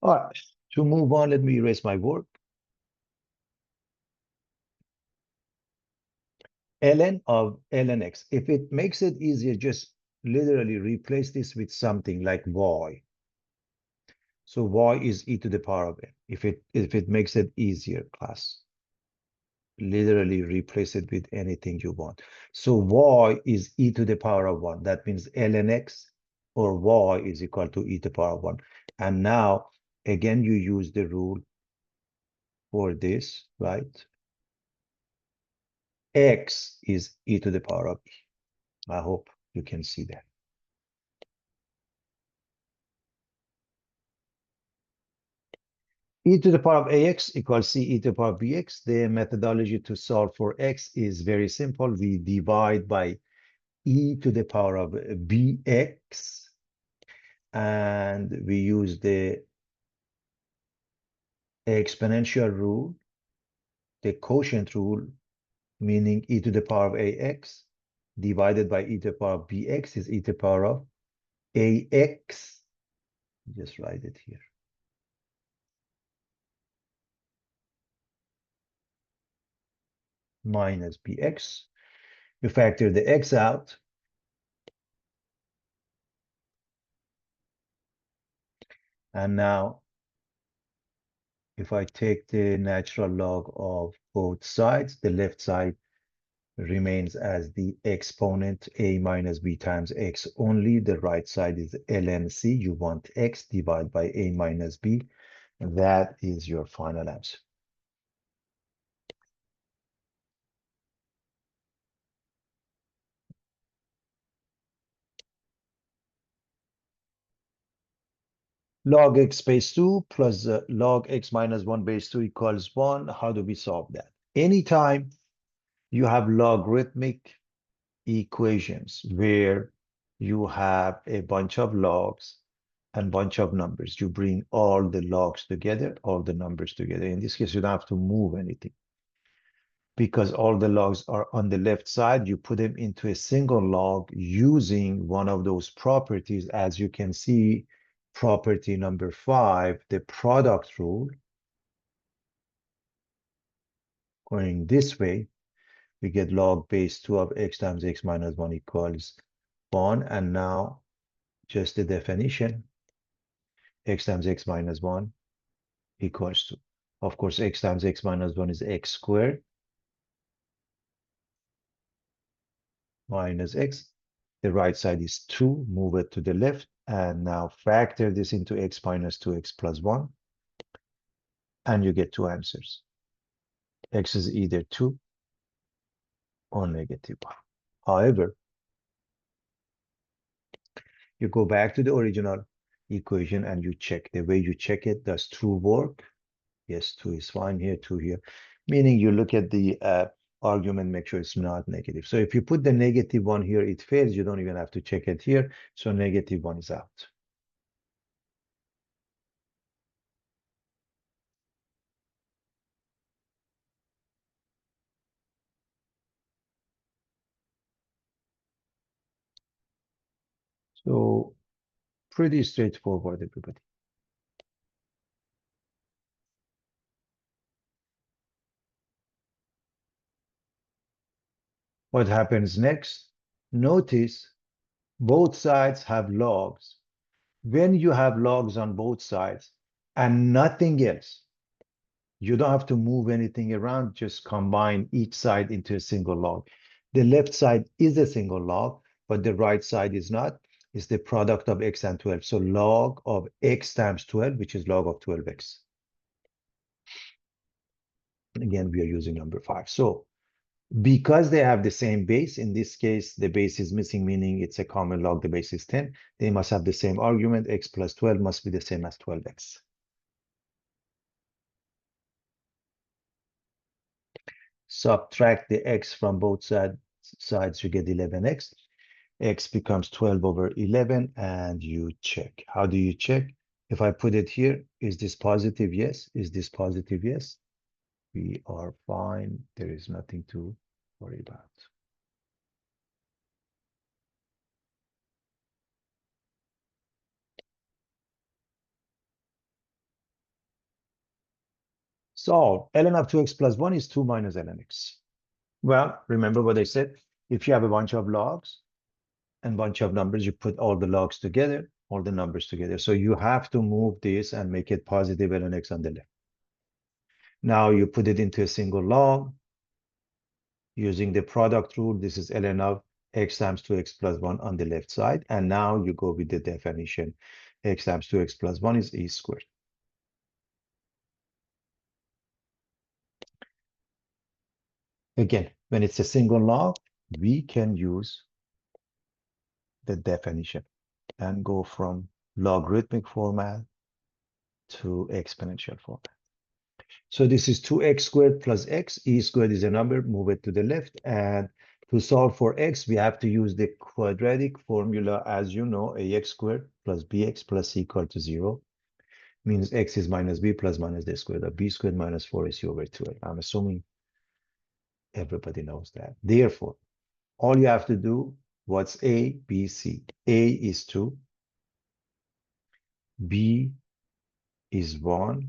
All right, to move on, let me erase my work. Ln of ln x. If it makes it easier, just literally replace this with something like y. So y is e to the power of n. If it makes it easier, class, literally replace it with anything you want. So y is e to the power of 1. That means ln x or y is equal to e to the power of 1. And now, again, you use the rule for this, right? X is e to the power of e. I hope you can see that. E to the power of ax equals c e to the power of bx. The methodology to solve for x is very simple. We divide by e to the power of bx, and we use the exponential rule, the quotient rule, meaning e to the power of ax divided by e to the power of bx is e to the power of ax. Just write it here. Minus bx. You factor the x out. And now, if I take the natural log of both sides, the left side remains as the exponent a minus b times x only. The right side is ln c. You want x divided by a minus b. That is your final answer. Log x base 2 plus log x minus 1 base 2 equals 1. How do we solve that? Anytime You have logarithmic equations where you have a bunch of logs and bunch of numbers. You bring all the logs together, all the numbers together. In this case, you don't have to move anything because all the logs are on the left side. You put them into a single log using one of those properties. As you can see, property number 5, the product rule. Going this way, we get log base 2 of x times x minus 1 equals 1. And now just the definition, x times x minus 1 equals 2. Of course, x times x minus 1 is x squared minus x. The right side is 2, move it to the left, and now factor this into x minus 2x plus 1, and you get two answers. X is either 2 or negative 1. However, you go back to the original equation and you check. The way you check it, does 2 work? Yes, 2 is fine here, 2 here. Meaning you look at the argument, make sure it's not negative. So if you put the negative 1 here, it fails. You don't even have to check it here. So negative 1 is out. So pretty straightforward, everybody. What happens next? Notice both sides have logs. When you have logs on both sides and nothing else, you don't have to move anything around, just combine each side into a single log. The left side is a single log, but the right side is not. It's the product of x and 12. So log of x times 12, which is log of 12x. Again, we are using number 5. So because they have the same base, in this case, the base is missing, meaning it's a common log, the base is 10. They must have the same argument, x plus 12 must be the same as 12x. Subtract the x from both sides, you get 11x. X becomes 12 over 11, and you check. How do you check? If I put it here, is this positive? Yes. Is this positive? Yes. We are fine. There is nothing to worry about. So ln of 2x plus 1 is 2 minus ln x. Well, remember what I said? If you have a bunch of logs and bunch of numbers, you put all the logs together, all the numbers together. So you have to move this and make it positive ln x on the left. Now you put it into a single log using the product rule. This is ln of x times 2x plus 1 on the left side. And now you go with the definition. X times 2x plus 1 is e squared. Again, when it's a single log, we can use the definition and go from logarithmic format to exponential format. So this is 2x squared plus x. E squared is a number, move it to the left. And to solve for x, we have to use the quadratic formula. As you know, ax squared plus bx plus c equal to 0 means x is minus b plus minus the square of b squared minus 4ac over 2a. I'm assuming everybody knows that. Therefore, all you have to do, what's a, b, c? A is 2, b is 1,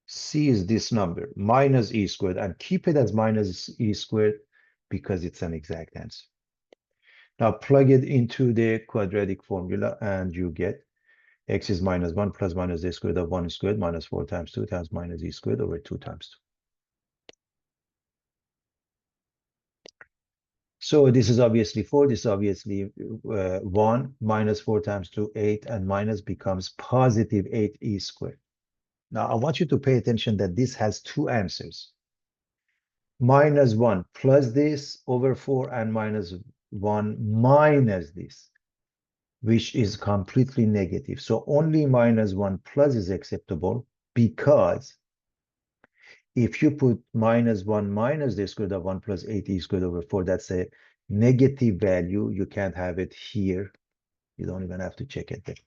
c is this number, minus e squared, and keep it as minus e squared because it's an exact answer. Now plug it into the quadratic formula and you get x is minus 1 plus minus the squared of 1 squared minus 4 times 2 times minus e squared over 2 times 2. So this is obviously 4, this is obviously 1, minus 4 times 2, 8, and minus becomes positive 8e squared. Now I want you to pay attention that this has two answers. Minus 1 plus this over 4 and minus 1 minus this, which is completely negative. So only minus 1 plus is acceptable because if you put -1 minus the square root of 1 plus 8e squared over 4, that's a negative value. You can't have it here. You don't even have to check it there.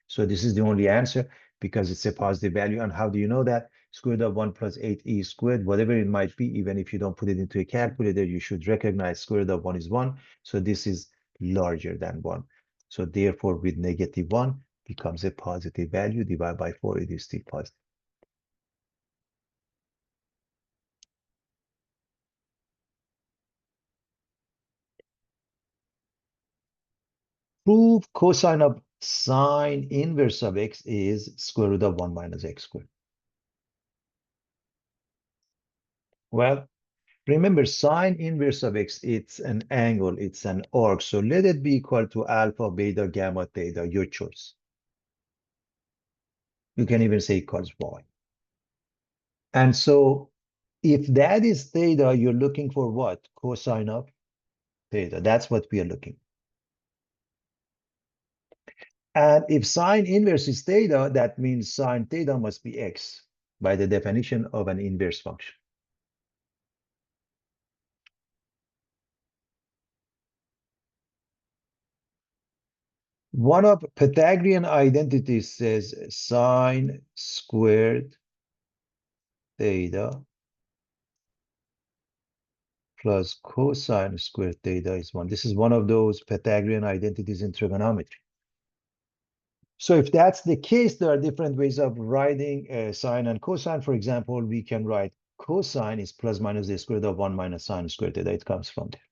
So this is the only answer because it's a positive value. And how do you know that? Square root of 1 plus 8e squared, whatever it might be, even if you don't put it into a calculator, you should recognize square root of 1 is 1. So this is larger than 1. So therefore, with -1 becomes a positive value. Divided by 4, it is still positive. Prove cosine of sine inverse of x is square root of 1 minus x squared. Well, remember, sine inverse of x, it's an angle, it's an arc. So let it be equal to alpha, beta, gamma, theta, your choice. You can even say equals y. And so if that is theta, you're looking for what? Cosine of theta. That's what we are looking. And if sine inverse is theta, that means sine theta must be x by the definition of an inverse function. One of Pythagorean identities says sine squared theta plus cosine squared theta is 1. This is one of those Pythagorean identities in trigonometry. So if that's the case, there are different ways of writing sine and cosine. For example, we can write cosine is plus minus the square root of 1 minus sine squared theta. It comes from there.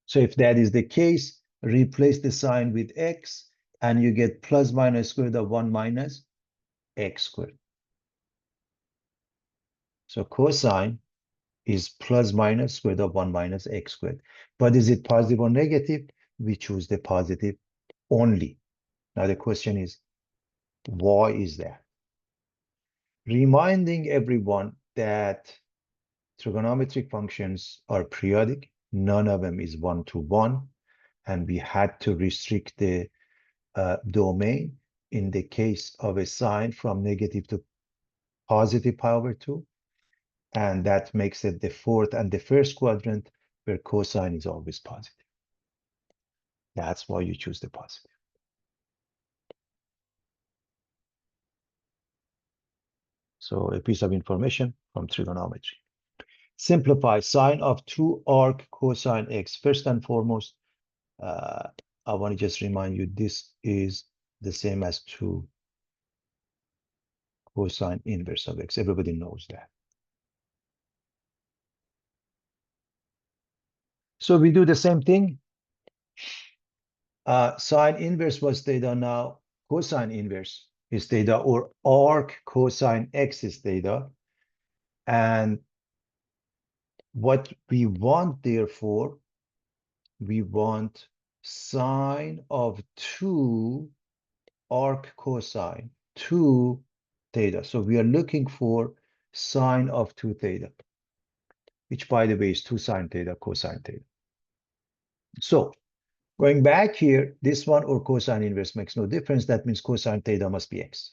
So if that is the case, replace the sine with x, and you get plus minus square root of 1 minus x squared. So cosine is plus minus square root of 1 minus x squared. But is it positive or negative? We choose the positive only. Now the question is, why is that? Reminding everyone that trigonometric functions are periodic. None of them is one-to-one. And we had to restrict the domain in the case of a sine from negative to positive pi over 2. And that makes it the fourth and the first quadrant where cosine is always positive. That's why you choose the positive. So a piece of information from trigonometry. Simplify sine of 2 arc cosine x. First and foremost, I want to just remind you, this is the same as 2 cosine inverse of x. Everybody knows that. So we do the same thing. Sine inverse was theta. Now cosine inverse is theta, or arc cosine x is theta. And what we want, therefore, we want sine of 2 arc cosine 2 theta. So we are looking for sine of 2 theta, which, by the way, is 2 sine theta cosine theta. So going back here, this one or cosine inverse makes no difference. That means cosine theta must be x.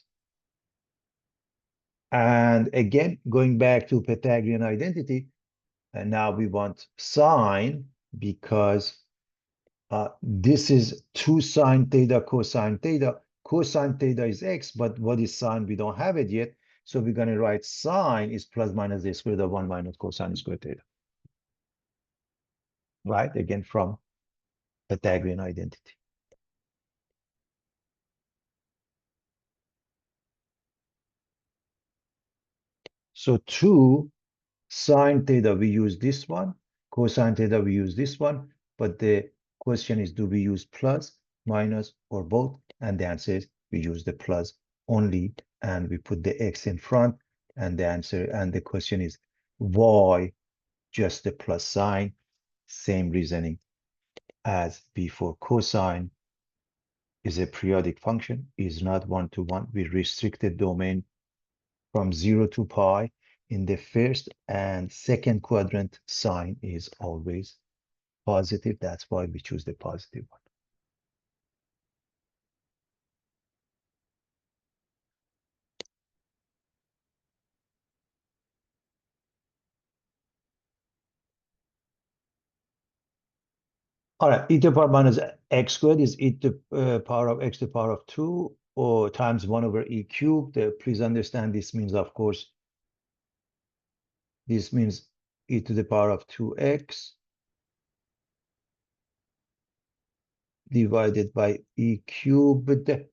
And again, going back to Pythagorean identity, and now we want sine because this is 2 sine theta cosine theta. Cosine theta is x, but what is sine? We don't have it yet. So we're going to write sine is plus minus the square root of 1 minus cosine squared theta. Right? Again, from Pythagorean identity. So 2 sine theta, we use this one. Cosine theta, we use this one. But the question is, do we use plus, minus, or both? And the answer is we use the plus only, and we put the x in front. And the answer, and the question is, why just the plus sign? Same reasoning as before. Cosine is a periodic function, is not one-to-one. We restricted domain from 0 to pi. In the first and second quadrant, sine is always positive. That's why we choose the positive one. All right, e to the power minus x squared is e to the power of x to the power of 2 or times 1 over e cubed. Please understand this means, of course, this means e to the power of 2x divided by e cubed.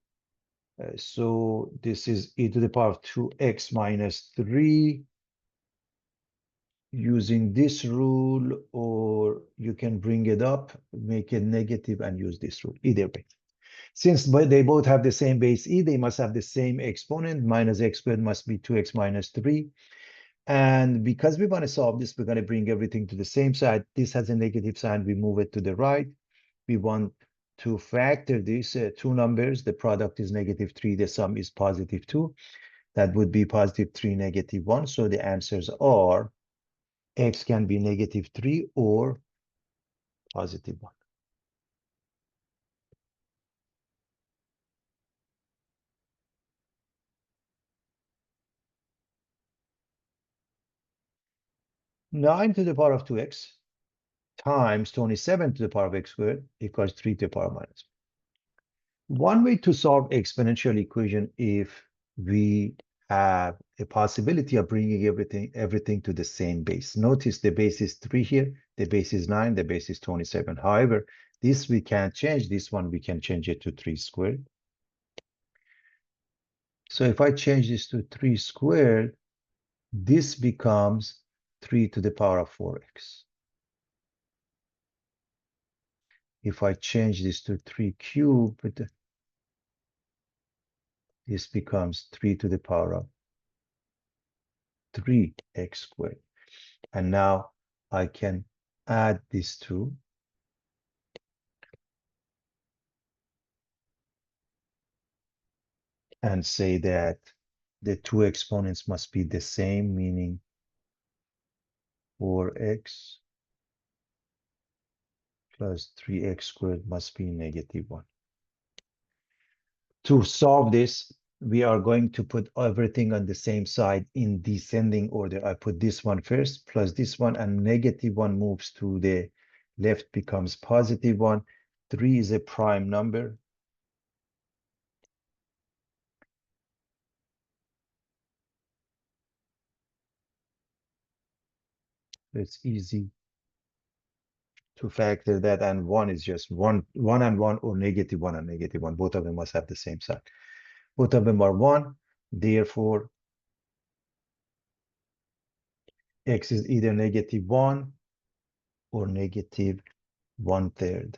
So this is e to the power of 2x minus 3 using this rule, or you can bring it up, make it negative and use this rule. Either way. Since they both have the same base e, they must have the same exponent. Minus x squared must be 2x minus 3. And because we want to solve this, we're going to bring everything to the same side. This has a negative sign. We move it to the right. We want to factor these two numbers. The product is -3. The sum is +2. That would be +3, -1. So the answers are x can be -3 or +1. Nine to the power of 2x times 27 to the power of x squared equals 3 to the power minus. One way to solve exponential equation if we have a possibility of bringing everything to the same base. Notice the base is 3 here, the base is 9, the base is 27. However, this we can't change. This one we can change it to 3 squared. So if I change this to 3 squared, this becomes 3 to the power of 4x. If I change this to 3 cubed, this becomes 3 to the power of 3x squared. And now I can add these two. And say that the two exponents must be the same, meaning 4x plus 3x squared must be -1. To solve this, we are going to put everything on the same side in descending order. I put this one first, plus this one, and -1 moves to the left, becomes +1. 3 is a prime number. It's easy to factor that, and 1 is just 1 and 1, or -1 and -1. Both of them must have the same sign. Both of them are 1. Therefore, x is either -1 or -1/3.